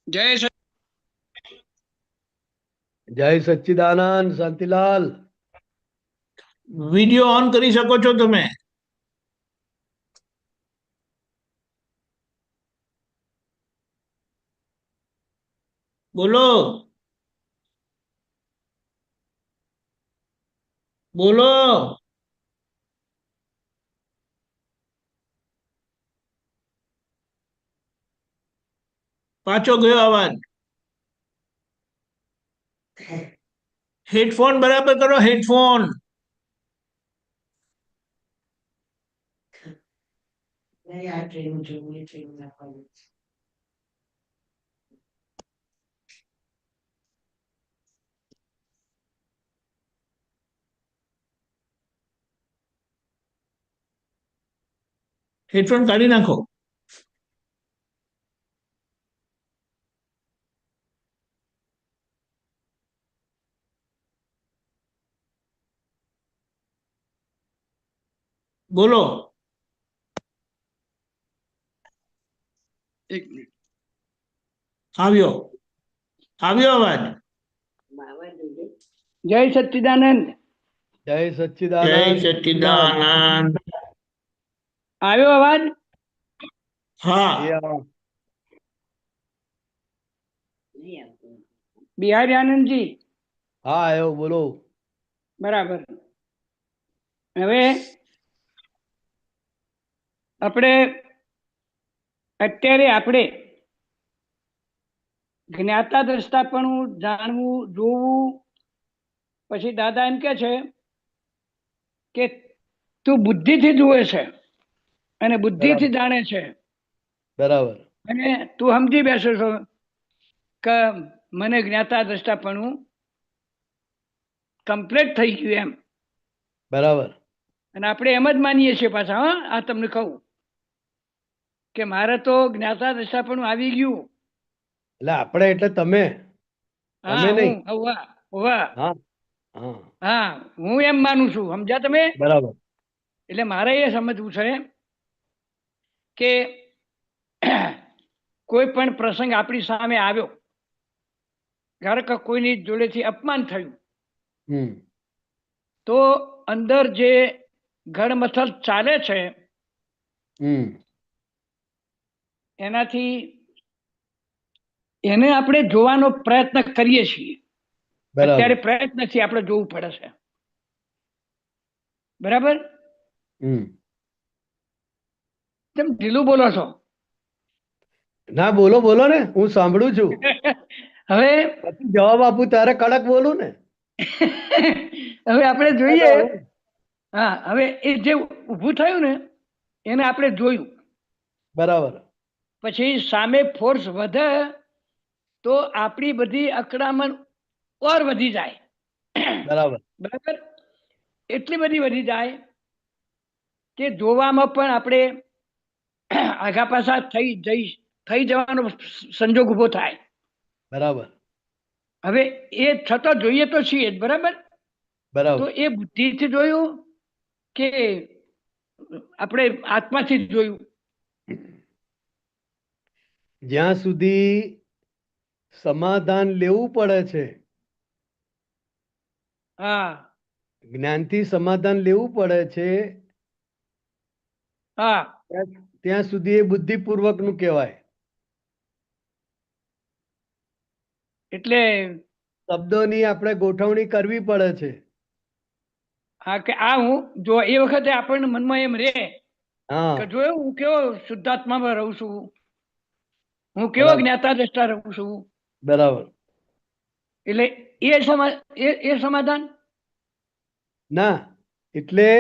જય જય સચ્ચિદાનંદ. શાંતિલાલ. વિડિયો ઓન કરી શકો છો તમે. બોલો. બોલો. પાછો ગયો અવાજ. હેડફોન બરાબર કરો, હેડફોન. હેડફોન કાઢી નાખો. બોલો. એક મિનિટ. આવ્યો આવ્યો અવાજ. જય સચ્ચિદાનંદ. જય જય સચ્ચિદાનંદ. સચ્ચિદાનંદ. આવ્યો અવાજ? હા, બિહારી આનંદજી, હા આવ્યો. બોલો. બરાબર. હવે આપણે અત્યારે જ્ઞાતા દ્રષ્ટાપણું જાણવું, જોવું. પછી દાદા એમ કે છે કે તું બુદ્ધિથી જુએ છે અને બુદ્ધિથી જાણે છે, બરાબર. અને તું સમજી બેસો છો કે મને જ્ઞાતા દ્રષ્ટાપણું કમ્પ્લીટ થઈ ગયું એમ. બરાબર. અને આપણે એમ જ માનીએ છીએ પાછા. હા, આ તમને કહું કે મારે તો જ્ઞાતા દ્રષ્ટાપણું આવી ગયું. એટલે આપણે એટલે તમે. હા, તમે નહીં. હા હા. હા, હું એમ માનું છું. સમજ્યા તમે? બરાબર. એટલે મારે એ સમજવું છે કે કોઈ પણ પ્રસંગ આપણી સામે આવ્યો, ધારો કે કોઈની જોડેથી અપમાન થયું, તો અંદર જે ગળમથલ ચાલે છે એનાથી એને આપણે જોવાનો પ્રયત્ન કરીએ છીએ. અત્યારે પ્રયત્નથી આપણે જોવું પડે છે. બરાબર? તેમ ઢીલું બોલો છો? ના, બોલો બોલો ને, હું સાંભળું છું. હવે પછી જવાબ આપું ત્યારે કડક બોલું ને. હવે આપણે જોઈએ. હા, હવે એ જે ઊભું થયું ને એને આપણે જોયું, બરાબર પછી સામે ફોર્સ વધે તો આપણી બધી અકળામણ ઓર વધી જાય. બરાબર બરાબર, એટલી બધી વધી જાય કે જોવામાં પણ આપણે આગા પાછા થઈ જવાનો સંજોગ ઊભો થાય. બરાબર હવે એ છતાં જોઈએ તો છીએ જ, બરાબર. તો બરાબર એ બુદ્ધિથી જોયું કે આપણે આત્માથી જ જોયું? જ્યાં સુધી સમાધાન લેવું પડે છે, હા જ્ઞાનથી સમાધાન લેવું પડે છે, હા ત્યાં સુધી એ બુદ્ધિપૂર્વકનું કહેવાય. એટલે શબ્દોની આપણે ગોઠવણી કરવી પડે છે. હા, કે આ હું જો એ વખતે આપણને મનમાં એમ રે હા કે જોયું હું કેવો શુદ્ધાત્મામાં રહું છું, હું કેવો બરાબર જ્ઞાતા દ્રષ્ટા રહું છું. બરાબર એટલે એ સમાધાન. ના, એટલે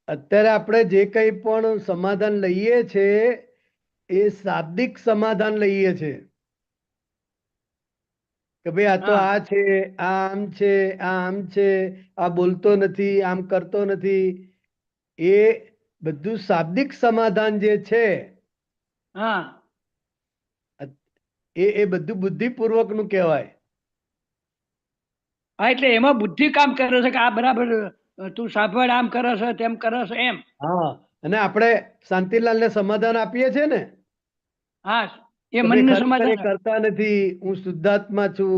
અત્યારે આપણે જે કંઈ પણ સમાધાન લઈએ છે એ શાબ્દિક સમાધાન લઈએ છે કે ભાઈ આ તો હા આ છે, આ આમ છે, આ આમ છે, આ બોલતો નથી, આમ કરતો નથી. એ બધું શાબ્દિક સમાધાન જે છે હા એ બધું બુદ્ધિપૂર્વકનું કહેવાય. હા, એટલે એમાં બુદ્ધિ કામ કરે છે કે આ બરાબર તું સાંભળ, આમ કરે છે, તેમ કરે છે, એમ. હા, અને આપણે શાંતિલાલને સમાધાન આપીએ છીએ ને હા, એ કે ભાઈ મનને ખરેખર એ સમાધાન. કરતા નથી, હું શુદ્ધાત્મા છું.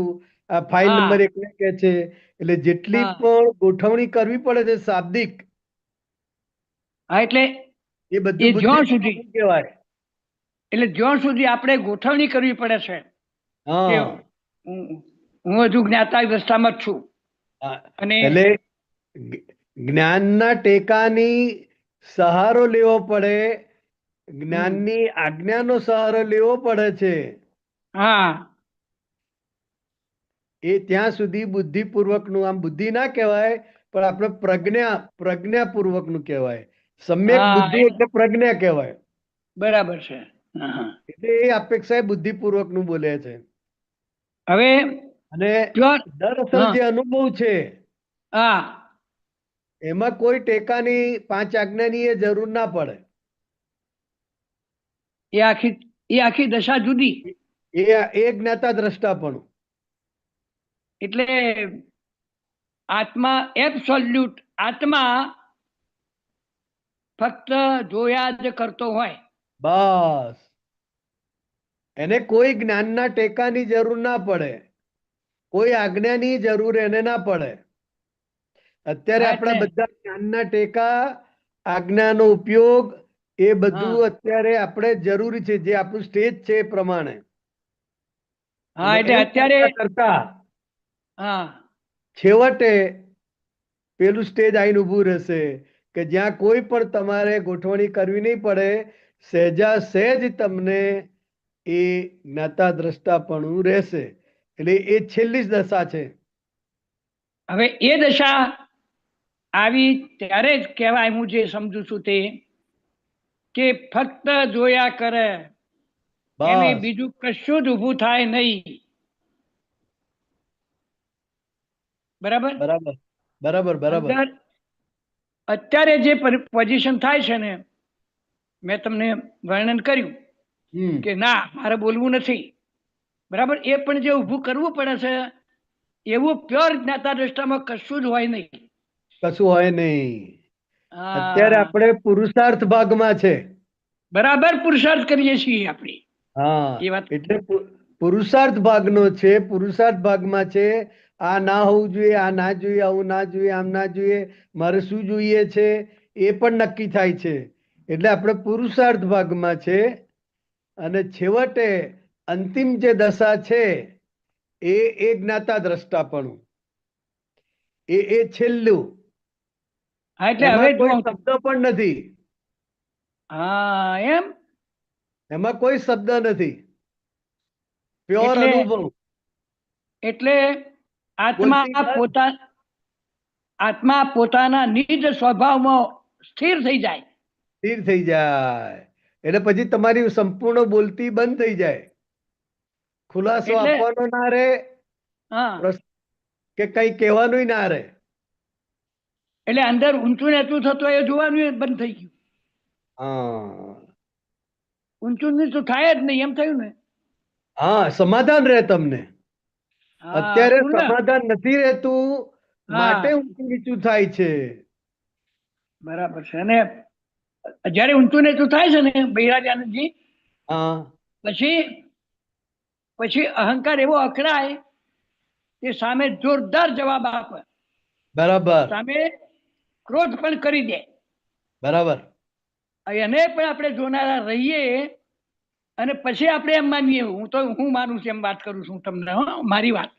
આ ફાઇલ હા નંબર 1 કે છે. એટલે જેટલી હા પણ ગોઠવણી કરવી પડે છે શાબ્દિક, હા, એટલે એ બધું એ જ્યાં સુધી બુદ્ધિપૂર્વક કહેવાય. એટલે જ્યાં સુધી આપણે ગોઠવણી કરવી પડે છે કે હા હું હજુ જ્ઞાતા અવસ્થામાં જ છું. હા. અને એટલે જ્ઞાનના ટેકાની સહારો લેવો પડે, જ્ઞાનની આજ્ઞાનો સહારો લેવો પડે છે. હા એ ત્યાં સુધી બુદ્ધિપૂર્વકનું, આમ બુદ્ધિ ના કહેવાય પણ આપણે પ્રજ્ઞાપૂર્વકનું કહેવાય. સમ્યક હા બુદ્ધિ એટલે પ્રજ્ઞા કહેવાય. બરાબર છે. હા હા. એટલે એ અપેક્ષા એ બુદ્ધિપૂર્વકનું બોલે છે. હવે અને પ્યોર. દરઅસલ હા જે અનુભવ છે હા એમાં કોઈ ટેકાની 5 આજ્ઞાની એ જરૂર ના પડે. એ આખી દશા જુદી. એ જ્ઞાતા દ્રષ્ટાપણું. એટલે આત્મા એબ્સોલ્યુટ આત્મા ફક્ત જોયા જ કરતો હોય. બસ એને કોઈ જ્ઞાનના ટેકાની જરૂર ના પડે, કોઈ આજ્ઞાની જરૂર એને ના પડે. અત્યારે હા આપણા એટલે બધા જ્ઞાનના ટેકા, આજ્ઞાનો ઉપયોગ એ હા બધું અત્યારે આપણે જરૂરી છે, જે આપણું સ્ટેજ છે એ પ્રમાણે. હા અને એટલે એમ અત્યારે કરતા હા છેવટે પેલું સ્ટેજ આવીને ઊભું રહેશે કે જ્યાં કોઈ પણ તમારે ગોઠવણી કરવી નહીં પડે, સહેજા સહેજ તમને એ જ્ઞાતા દ્રષ્ટાપણું રહેશે. એટલે એ છેલ્લી જ દશા છે. હવે એ દશા આવી ત્યારે જ કહેવાય, હું જે સમજુ છું તે, કે ફક્ત જોયા કરે, એની બસ બીજું કશું જ ઊભું થાય નહીં. બરાબર. બરાબર બરાબર બરાબર. અંદર અત્યારે જે પોઝિશન થાય છે ને, મેં તમને વર્ણન કર્યું હમ કે ના મારે બોલવું નથી, બરાબર. એ પણ જે ઊભું કરવું પડે છે એવું પ્યોર જ્ઞાતા દ્રષ્ટામાં કશું જ હોય નહીં. કશું હોય નહીં. અત્યારે હા આપણે પુરુષાર્થ ભાગમાં છે. બરાબર, પુરુષાર્થ કરીએ છીએ આપણે. હા, એ વાત. એટલે પુરુષાર્થ ભાગનો છે, પુરુષાર્થ ભાગમાં છે. આ ના હોવું જોઈએ, આ ના જોઈએ, આવું ના જોઈએ, આમ ના જોઈએ, મારે શું જોઈએ છે એ પણ નક્કી થાય છે. એટલે આપણે પુરુષાર્થ ભાગમાં છે. અને છેવટે અંતિમ જે દશા છે એ જ્ઞાતા દ્રષ્ટાપણું, એ છેલ્લું. હા એટલે હવે એમાં જો કોઈ શબ્દ પણ નથી. હા એમ. એમાં કોઈ શબ્દ નથી, પ્યોર એટલે અનુભવ. એટલે બોલતી આત્મા બસ. આત્મા પોતાના નિજ સ્વભાવમાં સ્થિર થઈ જાય. સ્થિર થઈ જાય એટલે પછી તમારી સંપૂર્ણ બોલતી બંધ થઈ જાય, ખુલાસો એટલે- આપવાનો ના રહે હા કે કઈ કહેવાનું ના રહે. એટલે અંદર ઊંચું નીચું થતું હોય એ જોવાનું એ બંધ થઈ ગયું. હા ઊંચું નીચું થાય જ નહીં એમ થયું ને. હા, સમાધાન રહે તમને. હા, અત્યારે પૂર્ણ. સમાધાન નથી રહેતું, હા. માટે ઊંચું નીચું થાય છે. બરાબર છે. અને જયારે ઊંચું નીચું થાય છે ને બૈરાજાનંદજી, હા પછી પછી અહંકાર એવો અકળાય કે સામે જોરદાર જવાબ આપે, બરાબર સામે ક્રોધ પણ કરી દે. બરાબર. એને પણ આપણે જોનારા રહીએ અને પછી આપણે એમ માનીએ. હું માનું છું એમ વાત કરું છું તમને, મારી વાત.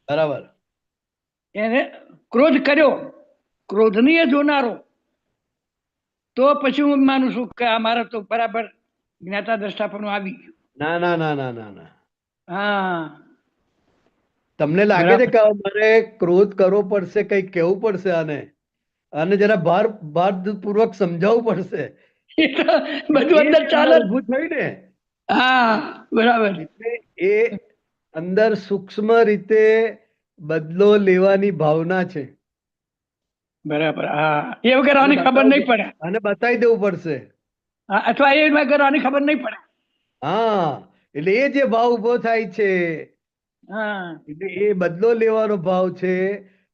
બરાબર. એને ક્રોધ કર્યો, ક્રોધની એ જોનારો, તો પછી હું માનું છું કે આ મારા તો બરાબર જ્ઞાતા દ્રષ્ટાપણું આવી ગયું. ના ના ના ના ના ના. હા તમને લાગે છે કે મારે ક્રોધ કરવો પડશે, કઈ કહેવું પડશે આને જરા ભારપૂર્વક સમજાવવું પડશે. એ તો બધું અંદર એ ચાલે. ઊભું થયું ને હા બરાબર. એટલે એ અંદર સૂક્ષ્મ રીતે બદલો લેવાની ભાવના છે. બરાબર. હા, એ વગર આની ખબર નહીં પડે. અને બતાવી દેવું પડશે. હા, અથવા એ વગર આની ખબર નહીં પડે. હા, એટલે એ જે ભાવ ઉભો થાય છે, હા એટલે એ બદલો લેવાનો ભાવ છે.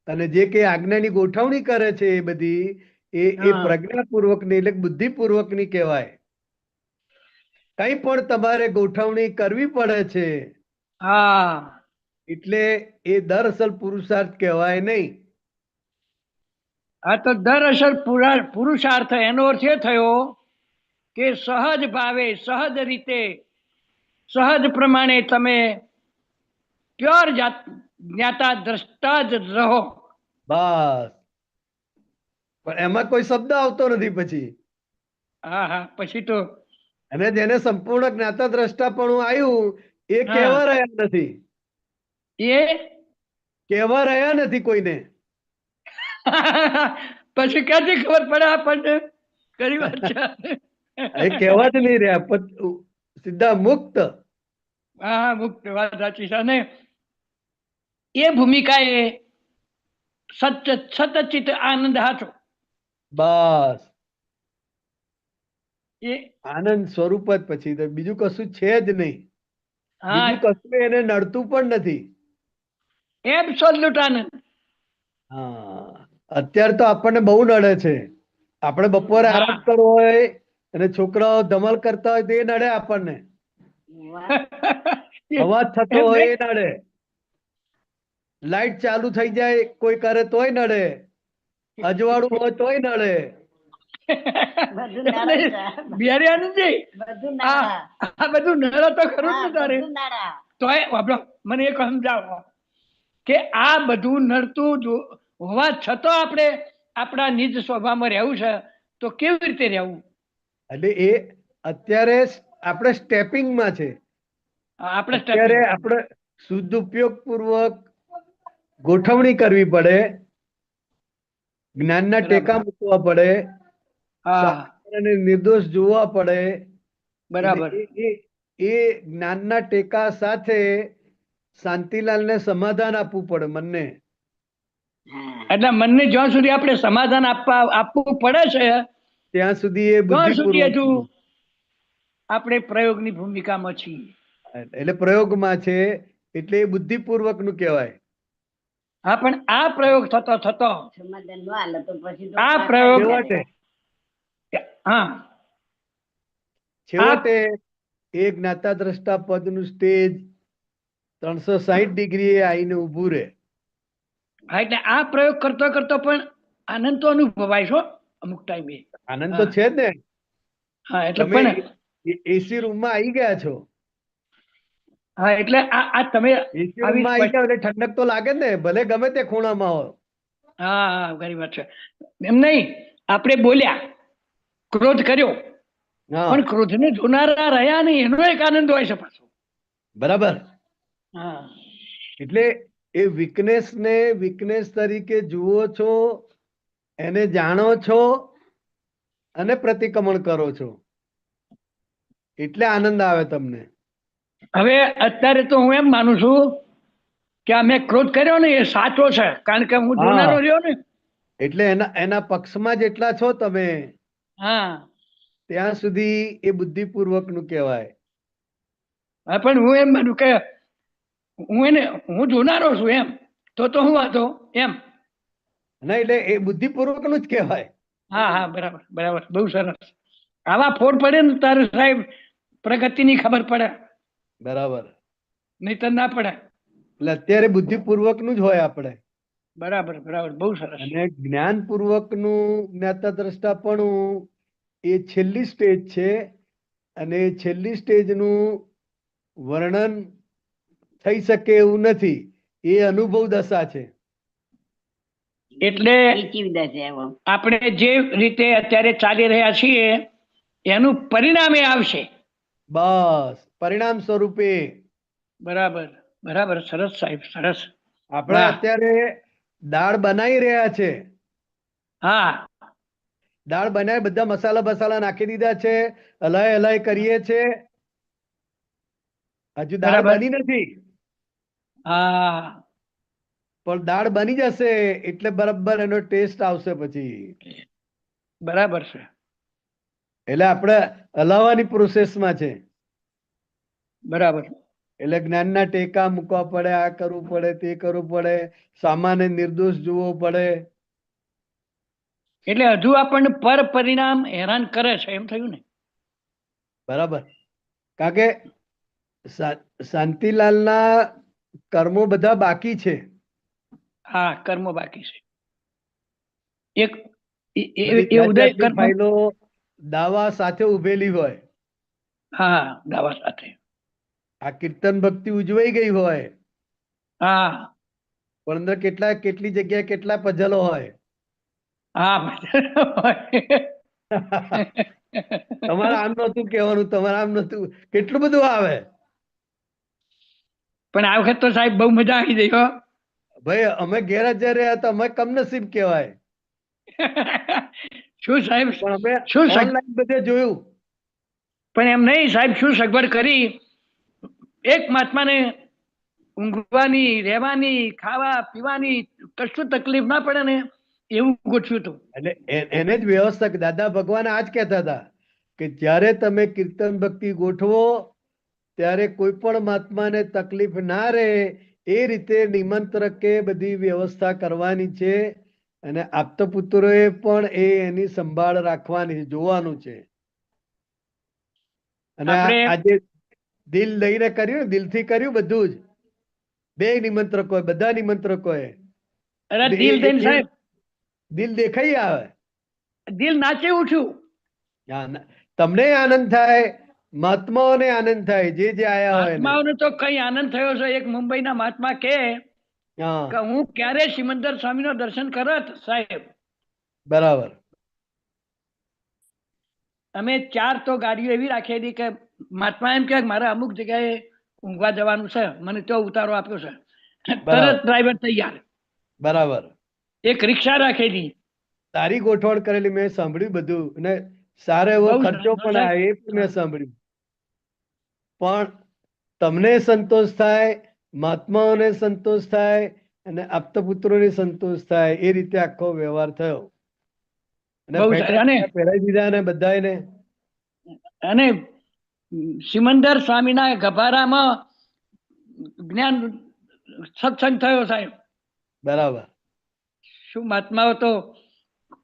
અને જે કે આજ્ઞાની ગોઠવણી કરે છે એ બધી એ હા. પ્રજ્ઞાપૂર્વક ની એટલે બુદ્ધિપૂર્વક ની કહેવાય. કઈ પણ તમારે ગોઠવણી કરવી પડે છે, હા એટલે એ દરઅસલ પુરુષાર્થ કહેવાય નહીં. આ તો દરઅસર પુરુષાર્થ. એનો અર્થ એ થયો કે સહજ ભાવે, સહજ રીતે, સહજ પ્રમાણે તમે પ્યોર જ્ઞાતા દ્રષ્ટા જ રહો. બસ. પણ એમાં કોઈ શબ્દ આવતો નથી પછી. હા હા, પછી તો અને જેને સંપૂર્ણ જ્ઞાતા દ્રષ્ટાપણું આવ્યું એ હા. કહેવા રહ્યા નથી. એ કહેવા રહ્યા નથી કોઈને. પછી ક્યાંથી ખબર પડે આપણને? ખરી વાત છે. એ કહેવા જ નહીં રહ્યા, સીધા મુક્ત. હા હા, મુક્ત વાત સાચી છે. અને એ ભૂમિકા એ સતચિત આનંદ હાથો. બસ એ આનંદ સ્વરૂપ જ પછી તો બીજું કશું છે જ નહીં. હા, બીજું કશું એને નડતું પણ નથી. એબ્સોલ્યુટ આનંદ. હા, અત્યારે તો આપણને બહુ નડે છે. આપણે બપોરે હા. આરામ કરવો હોય અને છોકરાઓ ધમાલ કરતા હોય તો એ નડે આપણને. અવાજ થતો એમ હોય નહીં. એ નડે. લાઈટ ચાલુ થઈ જાય કોઈ કરે તોય નડે. અજવાળું હોય તોય નડે. બિહારી આનંદજી, આ બધું નડે તો ખરું જ ને તારે. તોય વાપરો, મને એક સમજાવો કે આ બધું નડતું હોવા છતાં આપણે આપણા નિજ સ્વભાવમાં રહેવું છે, તો કેવી રીતે રહેવું? એટલે એ અત્યારે આપણે સ્ટેપિંગમાં છે. આપણે અત્યારે આપણે શુદ્ધ ઉપયોગ પૂર્વક ગોઠવણી કરવી પડે, જ્ઞાનના ટેકા મૂકવા પડે, હા સાચા અને નિર્દોષ જોવા પડે. બરાબર. એટલે એ જ્ઞાનના ટેકા સાથે શાંતિલાલને સમાધાન આપવું પડે મનને. એટલે મનને જ્યાં સુધી આપણે સમાધાન આપવું પડે છે ત્યાં સુધી એ ત્યાં સુધી હજુ બુદ્ધિપૂર્વક આપણે પ્રયોગની ભૂમિકામાં છીએ. એટલે પ્રયોગમાં છે, એટલે એ બુદ્ધિપૂર્વક નું કહેવાય. હા, પણ આ પ્રયોગ થતો આ પ્રયોગ છેવટે હા છેવટે એ જ્ઞાતા દ્રષ્ટા પદનું સ્ટેજ 360 ડિગ્રી આવીને ઊભું રહે. હા, એટલે આ પ્રયોગ કરતો કરતો પણ આનંદ તો અનુભવાય છો અમુક ટાઈમે. આનંદ તો છે જ ને. હા, એટલે તમે પણ એસી રૂમમાં આવી ગયા છો. હા, એટલે આ તમે એસી આવી રૂમમાં આવી ગયા એટલે ઠંડક તો લાગે ને, ભલે ગમે તે ખૂણામાં હોય. હા હા, ઘણી વાત છે. એમ નહીં, આપણે બોલ્યા, ક્રોધ કર્યો, હા પણ ક્રોધને જોનારા રહ્યા નહીં એનો એક આનંદ હોય છે પાછો. બરાબર. હા એટલે એ વીકનેસ ને વીકનેસ તરીકે જુઓ છો એને જાણો છો અને પ્રતિક્રમણ કરો છો એટલે આનંદ આવે તમને. હવે અત્યારે તો હું એમ માનું છું કે આ મેં ક્રોધ કર્યો ને એ સાચો છે, કારણ કે હું જોનારો હા રહ્યો ને. એટલે એના પક્ષમાં જેટલા છો તમે હા ત્યાં સુધી એ બુદ્ધિપૂર્વક નું કહેવાય. હા, પણ હું એમ માનું કે હું જોનારો છું એમ, તો હું વાંધો એમ. ના એટલે એ બુદ્ધિપૂર્વક નું જ કહેવાય. હા હા, બરાબર બરાબર, બહુ સરસ. આવા ફોડ પડે ને તારે સાહેબ પ્રગતિની ખબર પડે, બરાબર. નહીતર ના પડે. એટલે અત્યારે બુદ્ધિપૂર્વક નું જ હોય આપણે. બરાબર બરાબર, બહુ સરસ. અને જ્ઞાનપૂર્વક નું જ્ઞાતા દ્રષ્ટાપણું એ છેલ્લી સ્ટેજ છે. અને એ છેલ્લી સ્ટેજનું વર્ણન થઈ શકે એવું નથી. એ અનુભવ દશા છે. એટલે આપણે જે રીતે અત્યારે ચાલી રહ્યા છીએ એનું પરિણામ એ આવશે. બસ પરિણામ સ્વરૂપે બરાબર બરાબર, સરસ સાહેબ, સરસ. આપણે વાહ. અત્યારે દાળ બનાવી રહ્યા છે. હા દાળ બનાવી બધા મસાલા બસાલા નાખી દીધા છે, હલાય હલાય કરીએ છે. હજુ દાળ બરાબર. બની નથી, હા પણ દાળ બની જશે એટલે બરાબર એનો ટેસ્ટ આવશે પછી. બરાબર છે. એટલે આપણે હલાવવાની પ્રોસેસમાં છે. બરાબર. એટલે જ્ઞાનના ટેકા મૂકવા પડે, આ કરવું પડે, તે કરવું પડે, સામાન્ય નિર્દોષ જોવો પડે. એટલે હજુ આપણને પર પરિણામ હેરાન કરે છે, એમ થયું ને. બરાબર. કારણ કે શાંતિલાલના કર્મો બધા બાકી છે. હા, કર્મો બાકી છે. એક બધી એ જાત ઉદય જાતની કર્મ. ફાઇલો દાવા સાથે ઉભેલી હોય. હા, દાવા સાથે. આ કીર્તન ભક્તિ ઉજવાઈ ગઈ હોય, હા પણ અંદર કેટલી જગ્યાએ કેટલા પઝલો હોય. હા તમારે આમ નતું કહેવાનું, તમારે આમ નતું, કેટલું બધું આવે. પણ આ વખત તો સાહેબ બહુ મજા આવી ગઈ હો. ભાઈ અમે ગેરહાજર રહ્યા તો અમે કમનસીબ કહેવાય. શું સાહેબ, પણ અમે શું ઓનલાઈન બધે જોયું. પણ એમ નહીં સાહેબ, શું સગવડ કરી. એક મહાત્માને ઊંઘવાની, રહેવાની, ખાવા પીવાની કશું તકલીફ ના પડે ને એવું ગોઠવ્યું હતું. એટલે એને જ વ્યવસ્થા દાદા ભગવાન આ જ કહેતા હતા કે જ્યારે તમે કીર્તન ભક્તિ ગોઠવો ત્યારે કોઈ પણ મહાત્માને તકલીફ ના રહે એ રીતે નિમંત્રકે બધી વ્યવસ્થા કરવાની છે. અને આપતપુત્રોએ પણ એની સંભાળ રાખવાની છે, જોવાનું છે. અને આપણે આજે દિલ લઈને કર્યું, દિલથી કર્યું બધું જ. બે નિમંત્રકો, બધા નિમંત્રકોએ. અરે એટલે દિલ દઈને સાહેબ, દિલ દેખાઈ આવે. દિલ નાચે ઉઠ્યું. તમને આનંદ થાય, મહાત્માઓને આનંદ થાય, જે આયા હોય ને. મહાત્માઓને તો કઈ આનંદ થયો છે. એક મુંબઈના મહાત્મા કે હા હું ક્યારે સિમંદર સ્વામીનો દર્શન કરત સાહેબ. બરાબર. અમે 4 તો ગાડીઓ એવી રાખેલી કે મહાત્મા એમ કે મારે અમુક જગ્યાએ ઊંઘવા જવાનું છે, મને ત્યાં ઉતારો આપ્યો છે, તરત ડ્રાઈવર તૈયાર. બરાબર. એક રિક્ષા રાખેલી. સારી ગોઠવણ કરેલી, મેં સાંભળ્યું બધું. અને સારો એવો બહુ ખર્ચો સરસ પણ સાહેબ. આવે એ પણ મેં સાંભળ્યું. પણ તમને સંતોષ થાય, મહાત્માઓને સંતોષ થાય અને આપતપુત્રોને સંતોષ થાય, એ રીતે આખો વ્યવહાર થયો. અને બહુ ફેટા સારા. પહેરાવી દીધા ને બધાને. અને સિમંદર સ્વામીના ગભારામાં જ્ઞાન સત્સંગ થયો સાહેબ. બરાબર. શું મહાત્માઓ તો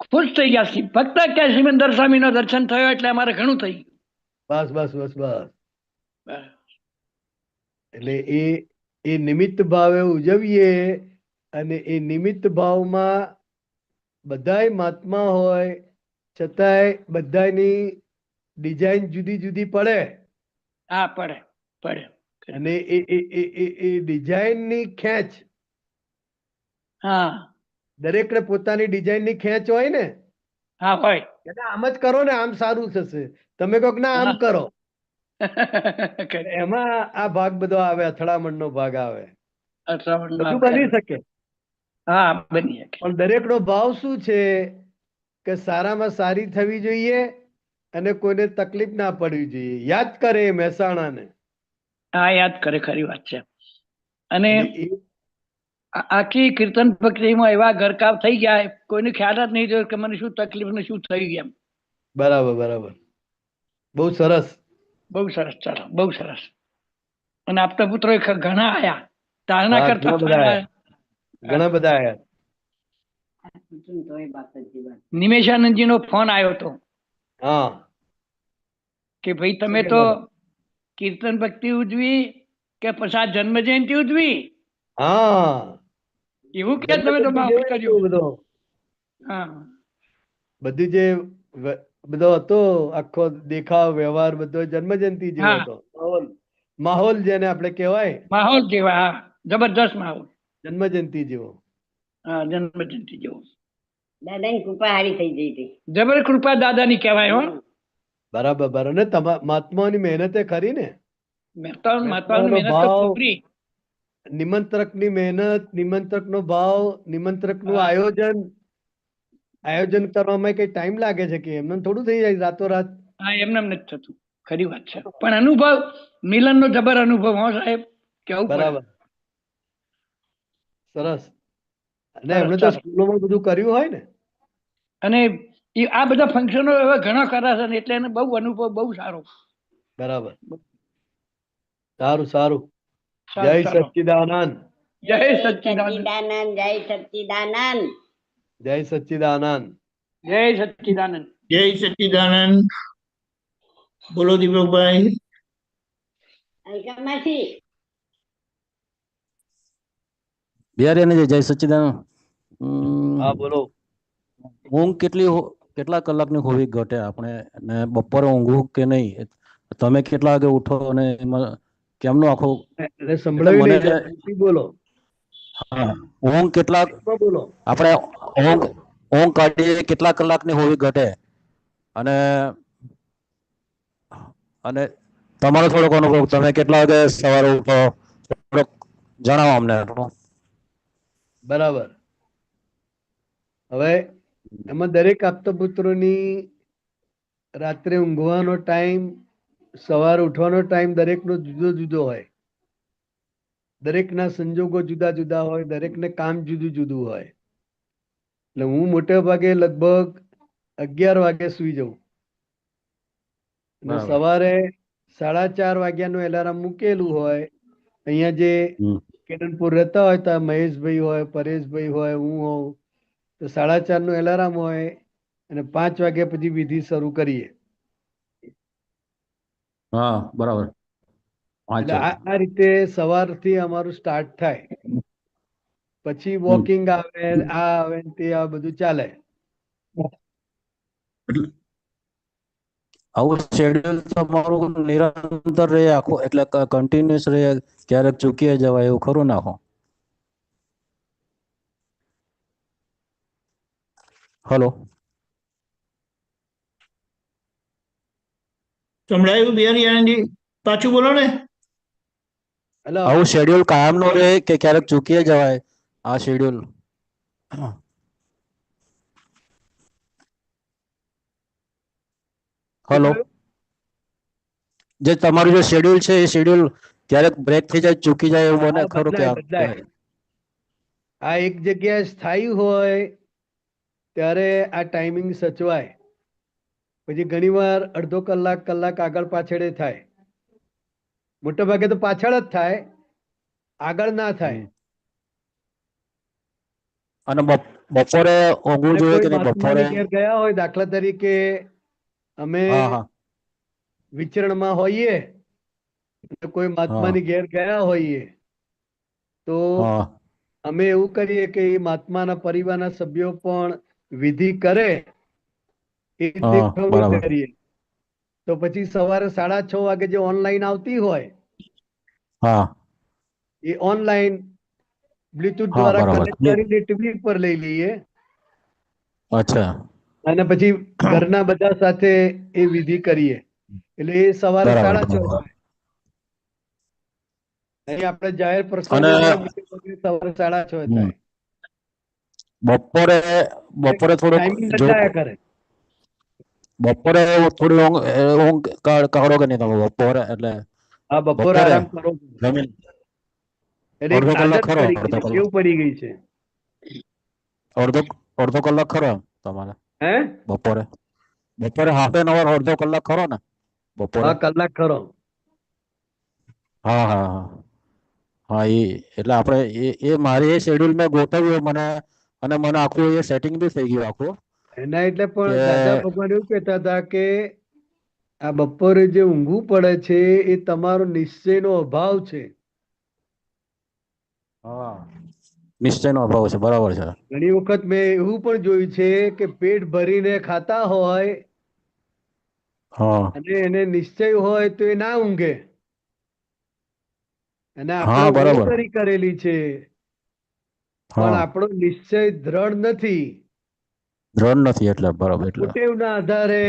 ખુશ થઈ ગયા છે. ફક્ત કે સિમંદર સ્વામીનો દર્શન થયો એટલે અમારે ઘણું થઈ બસ બસ બસ બસ. ગયું. એટલે એ નિમિત્ત ભાવે ઉજવીએ. અને એ નિમિત્ત ભાવમાં બધાય મહાત્મા હોય છતાંય બધાની ડિઝાઇન જુદી જુદી પડે. હા, પડે પડે. અને એ ડિઝાઇનની ખેંચ, હા દરેકને પોતાની ડિઝાઇનની ખેંચ હોય ને. હા હોય. એટલે આમ જ કરો ને, આમ સારું થશે. તમે કહો ના આમ હા. કરો, એમાં આ ભાગ બધો આવે, અથડામણનો ભાગ આવે. બધું બની શકે. હા બની શકે. પણ દરેકનો ભાવ શું છે કે સારામાં સારી થવી જોઈએ અને કોઈને તકલીફ ના પડવી જોઈએ. યાદ કરે એ મહેસાણાને. હા યાદ કરે, ખરી વાત છે. અને અને એ આખી કીર્તન ભક્તિમાં એવા ગરકાવ થઈ ગયા, કોઈને ખ્યાલ જ નહીં રહ્યો કે મને શું તકલીફ ને શું થઈ ગયા. બરાબર બરાબર, બહુ સરસ. બહુ સરસ, ચાલો બહુ સરસ. અને આપતા પુત્રો ઘણા આયા, ધારણા હા, કરતા ઘણા બધા સારા આયા, ઘણા બધા આયા. નિમેશાનંદજી નો ફોન આવ્યો હતો હા, કે ભાઈ શું તમે તો કહેતા હતા? કીર્તન ભક્તિ ઉજવી કે પછી આ જન્મ જયંતિ ઉજવી, હા, એવું કે તમે તો જન્મજયંતિ માફ જેવો કર્યું. બધો હા બધી જે બધો હતો આખો દેખાવ વ્યવહાર બધો જન્મજયંતિ જેવો હા હતો. માહોલ, માહોલ જેને આપણે કહેવાય, માહોલ જેવા, હા જબરદસ્ત માહોલ. જન્મજયંતિ જેવો. હા જન્મ જયંતિ જેવો. દાદાની કૃપા હારી થઈ ગઈ હતી. જબર કૃપા દાદાની કહેવાય હો. બરાબર બરાબર. ને મહાત્માઓની મહેનતે ખરી ને. મહેતાઓની મહેતાઓનો મહેનત તો ભાવ, પૂરી. નિમંત્રકની મહેનત, નિમંત્રકનો ભાવ, નિમંત્રકનું હા આયોજન કરવામાં કઈ ટાઈમ લાગે છે કે એમને થોડું થઈ જાય રાતોરાત. હા, એમને એમ નથી થતું, ખરી વાત છે. પણ અનુભવ, મિલનનો જબર અનુભવ હો સાહેબ, કેવું પડે. બરાબર, સરસ. અને સરસ, એમણે તો ચાલો. સ્કૂલોમાં બધું કર્યું હોય ને. અને આ બધા ફંક્શનો હવે ઘણા કર્યા છે ને, એટલે એને બહુ અનુભવ બહુ સારો. બરાબર, સારું સારું. જય સારું, ચાલો. સચ્ચિદાનંદ. જય જય સચ્ચિદાનંદ. સચ્ચિદાનંદ, જય સચ્ચિદાનંદ. જય સચ્ચિદાનંદ. જય સચ્ચિદાનંદ. જય સચ્ચિદાનંદ. બોલો દીપકભાઈ. અલકામાંથી બિહારી જય સચ્ચિદાનંદ. હા બોલો. ઊંઘ કેટલા કલાકની હોવી ઘટે આપણે, ને બપોરે ઊંઘવું કે નહીં, તમે કેટલા વાગે ઉઠો અને એમાં કેમનું આખું, એટલે એટલે સંભળાયું મને, નહીં, જરા ઝડપથી બોલો. હા, ઊંઘ કેટલા ઝડપમાં બોલો. આપણે ઊંઘ કાઢીએ કેટલા કલાકની હોવી ઘટે, અને અને તમારો થોડોક અનુભવ, તમે કેટલા વાગે સવારે ઉઠો, થોડોક જણાવો અમને. બરાબર. હવે એમાં દરેક આપતા પુત્રોની રાત્રે ઊંઘવાનો ટાઈમ, સવારે ઉઠવાનો ટાઈમ દરેકનો જુદો જુદો હોય. દરેકના સંજોગો જુદા જુદા હોય, દરેકને કામ જુદું જુદું હોય. એટલે હું મોટે ભાગે લગભગ 11 વાગે સુઈ જાઉં. અને બરાબર. સવારે 4:30 વાગ્યાનું એલાર્મ મૂકેલું હોય. અહીંયા જે કેનનપુર રહેતા હોય તો મહેશભાઈ હોય, પરેશભાઈ હોય, હું હોઉં, તો 4:30 નું એલાર્મ હોય અને 5 વાગ્યા પછી વિધિ શરૂ કરીએ. હા બરાબર. એટલે આ રીતે સવારથી અમારું સ્ટાર્ટ થાય. પછી વોકિંગ આવે, આ આવે તે આ બધું ચાલે. આવું શેડ્યુલ તમારું નિરંતર રહે આખું, એટલે કન્ટિન્યુઅસ રહે, ક્યારેક ચૂકી જવાય એવું ખરું નાખો? હલો, સંભળાયું બિહારી આનંદજી? પાછું બોલો ને. એટલે આવું શેડ્યુલ કાયમ નો રહે કે ક્યારેક ચૂકી જવાય આ શેડ્યુલ? હલો, જે તમારું જે શેડ્યુલ છે એ શેડ્યુલ ક્યારેક બ્રેક થઈ જાય, ચૂકી જાય એવું બને ખરું કે? બદલાય. આ એક જગ્યાએ સ્થાયી હોય ત્યારે આ ટાઈમિંગ સચવાય. પછી ઘણીવાર અડધો કલાક, કલાક આગળ પાછળ થાય. મોટે ભાગે તો પાછળ જ થાય, આગળ ના થાય. અને બપોરે ઊંઘવું અને જોઈએ કોઈ કે નહીં બપોરે? મહાત્માની ઘેર ગયા હોય, દાખલા તરીકે અમે હા હા વિચરણમાં હોઈએ, કોઈ મહાત્માની ઘેર ગયા હોઈએ, તો હા અમે એવું કરીએ કે એ મહાત્માના પરિવારના સભ્યો પણ વિધિ કરે એ રીતે હા બરાબર. કરીએ. તો પછી સવારે 6:30 વાગે જે ઓનલાઈન આવતી હોય હા એ ઓનલાઈન બ્લુટૂથ હા દ્વારા બરાબર. કનેક્ટ કરીને ટીવી પર લઈ લઈએ. અચ્છા અને પછી ઘરના બધા સાથે એ વિધિ કરીએ. એટલે એ સવારે બરાબર 6:30 બરાબર. થાય. અહીં આપણે જાહેર અને પ્રસંગો હોય સવારે 6:30 થાય. બપોરે બપોરે થોડુંક ટાઈમિંગ જો બદલાયા કરે. બપોરે થોડી ઊંઘ કાઢો કે નહીં તમે બપોરે? એટલે હા, બપોરે બપોરે આરામ કરો. જમીન એટલે એક અડધો કલાક આદત ખરો, પડી ગઈ અડધો છે, કલાક ટેવ પડી ગઈ છે. અડધો અડધો કલાક ખરો તમારે હે? બપોરે? બપોરે હાફ એન અવર અડધો કલાક ખરો ને બપોરે? હા, કલાક ખરો. હા હા હા હા, એટલે આપણે એ મારી એ શેડ્યુલ મેં ગોઠવ્યું મને, અને મને આખું એ સેટિંગ બી થઈ ગયું આખું એના એટલે કે પણ દાદા ભગવાન એવું કહેતા હતા કે આ બપોરે જે ઊંઘવું પડે છે એ તમારો નિશ્ચયનો અભાવ છે. હા, નિશ્ચયનો અભાવ છે, બરાબર છે. ઘણી વખત મેં એવું પણ જોયું છે કે પેટ ભરીને ખાતા હોય હા અને એને નિશ્ચય હોય તો એ ના ઊંઘે. અને આપણે હા, બરાબર. ઓવરરી કરેલી છે, પણ હા, આપણો નિશ્ચય દ્રઢ નથી. દ્રઢ નથી એટલે બરાબર. એટલે કુટેવના આધારે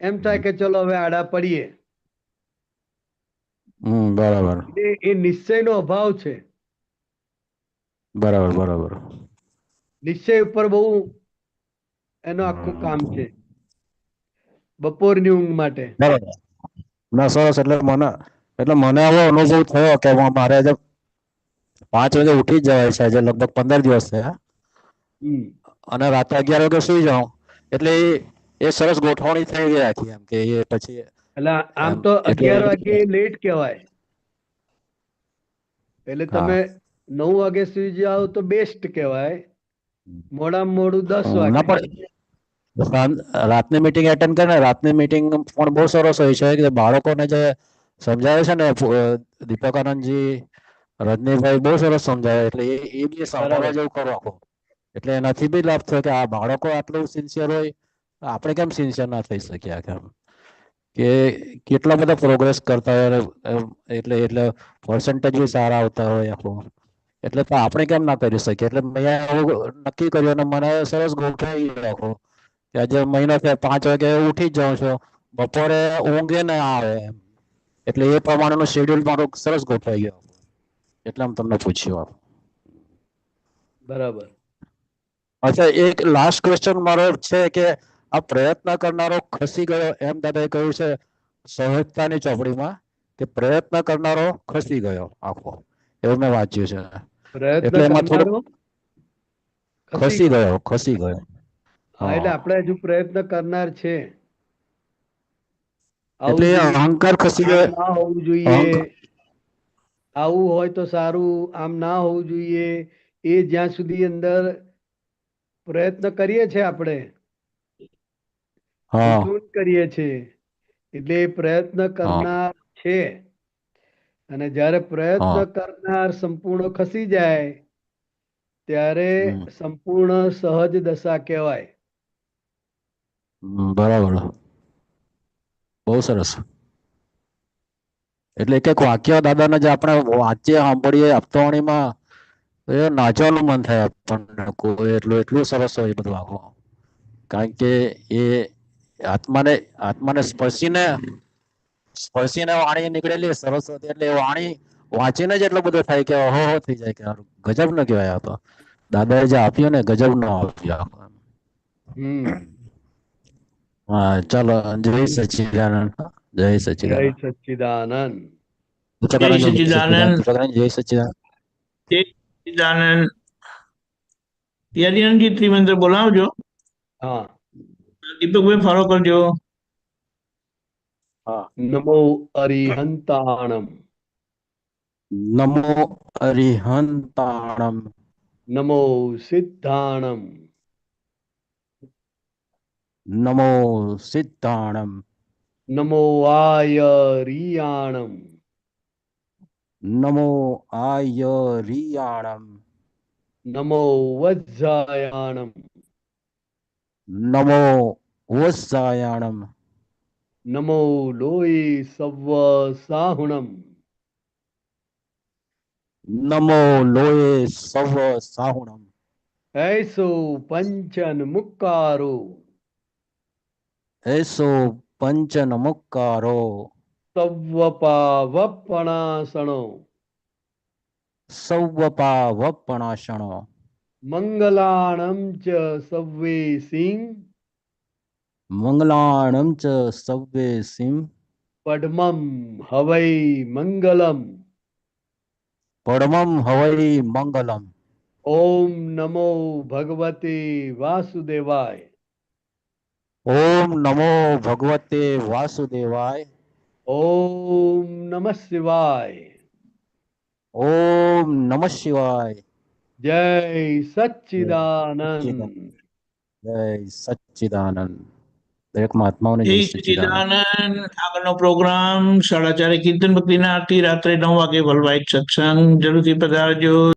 એમ થાય કે ચલો હવે આડા પડીએ. બરાબર એ નિશ્ચયનો અભાવ છે. બરાબર બરાબર. નિશ્ચય ઉપર બહુ એનું આખું કામ છે બપોરની ઊંઘ માટે. બરાબર. ના, સરસ. એટલે મને એવો અનુભવ થયો કે મારે આજે 5 વાગે ઉઠી જ જવાય છે, આજે લગભગ 15 દિવસ થયા, અને રાતે 11 વાગે સુઈ જાઉં, એટલે એ સરસ ગોઠવણી થઈ ગઈ આખી, એમ કે એ પછી એટલે આમ એમ તો એટલે 11 વાગે લેટ કહેવાય. એટલે હા તમે 9 વાગે સુઈ જાઓ તો બેસ્ટ કહેવાય. મોડામાં મોડું 10 ના વાગે. પણ રાતની મીટિંગ એટેન્ડ કરીને, રાતની મીટિંગ પણ બહુ સરસ હોય છે કે બાળકોને જે સમજાવે છે ને દીપકાનંદજી, રજનીભાઈ બહુ સરસ સમજાવે, એટલે એ બી સાંભળવા બરાબર. જેવું કરો આખો. એટલે એનાથી બી લાભ થયો કે આ બાળકો આટલું સિન્સિયર હોય, આપણે કેમ સિન્સિયર ના થઈ શકીએ કેમ, કે કેટલા બધા પ્રોગ્રેસ કરતા હોય, એટલે એટલે પર્સન્ટેજ બી સારા આવતા હોય આખું, એટલે તો આપણે કેમ ના કરી શકીએ. એટલે મેં એવું નક્કી કર્યું અને મને સરસ ગોઠવાઈ રાખો કે આજે મહિનો થયો 5 વાગે ઉઠી જ જાઉં છું, બપોરે ઊંઘે ને આવે, એટલે એ પ્રમાણેનું શેડ્યુલ મારું સરસ ગોઠવાઈ ગયો, એટલે હું તમને પૂછ્યું. બરાબર. અચ્છા, એક લાસ્ટ ક્વેશ્ચન મારો છે કે આ પ્રયત્ન કરનારો ખસી ગયો, એમ દાદાએ કહ્યું છે સંહિતાની ચોપડીમાં કે પ્રયત્ન કરનારો ખસી ગયો આખો, એવું મેં વાંચ્યું છે. પ્રયત્ન એટલે એમાં થોડુંક કરનારો ખસી ગયો. હા, એટલે આપણે હજુ પ્રયત્ન કરનાર છે. એટલે આવું એ જોઈએ, અહંકાર ખસી આમ ગયો. ના હોવું જોઈએ, અહંકાર આવું હોય તો સારું, આમ ના હોવું જોઈએ, એ જ્યાં સુધી અંદર પ્રયત્ન કરીએ છીએ આપણે, હા ઉઠૂન કરીએ છીએ, એટલે પ્રયત્ન હા કરનાર છે. અને જ્યારે પ્રયત્ન હા કરનાર સંપૂર્ણ ખસી જાય ત્યારે સંપૂર્ણ સહજ દશા કહેવાય. બરાબર, બહુ સરસ. એટલે એક વાક્ય દાદાને જે આપણે વાંચીએ સાંભળીએ હપ્તાવાણીમાં, એ નાચવાનું મન થાય આપણને, એટલું સરસ હોય બધું આખું, કારણ કે એ આત્માને સ્પર્શીને વાણી નીકળેલી સરસ્વતી, એટલે વાણી વાંચીને જ એટલો બધો થાય કે ઓહો થઈ જાય કે ગજબ ન કહેવાય. આ તો દાદાએ જે આપ્યું ને ગજબ ન આપ્યું. હા, ચાલો, જય સચ્ચિદાનંદ. જય જય સચ્ચિદાનંદ. સચ્ચિદાનંદ. જય સચ્ચિદાનંદ. જય સચ્ચિદાનંદ. જય સચ્ચિદાનંદ. યાદીનંદજી ત્રિમંત્ર બોલાવજો. હા. દીપકભાઈ ફોલો કરજો. હા. નમો અરિહંતાણમ. નમો અરિહંતાણમ. નમો સિદ્ધાણમ. નમો સિદ્ધાણમ. નમો આયરિયાણમ. નમો આયરિયાણમ. નમો વજ્જાયાણમ. નમો વત્સાયાણમ. નમો લોય સવ્વ સાહુણમ. નમો લોય સવ સાહુણમ. એસો પંચન મુક્કારો. એસો પંચન મુક્કારો. સવ્વપા વપણાસણો. સૌવપા વપણાશણો. મંગલાણમ ચ સવ્વે સિંહ મંગલાણમ ચ સવ્વે સિંહ પડમમ હવૈ મંગલમ પડમમ હવૈ મંગલમ ઓમ નમો ભગવતે વાસુદેવાય ઓમ નમો ભગવતે વાસુદેવાય ઓમ નમઃ શિવાય ઓમ નમઃ શિવાય જય સચ્ચિદાનંદ જય સચ્ચિદાનંદ દરેક મહાત્માઓને જય જય સચ્ચિદાનંદ સચ્ચિદાનંદ આગળનો પ્રોગ્રામ 4:30 કીર્તન ભક્તિના આરતી રાત્રે 9 વાગે વર્લ્ડ વાઇડ સત્સંગ જરૂરથી પધારજો.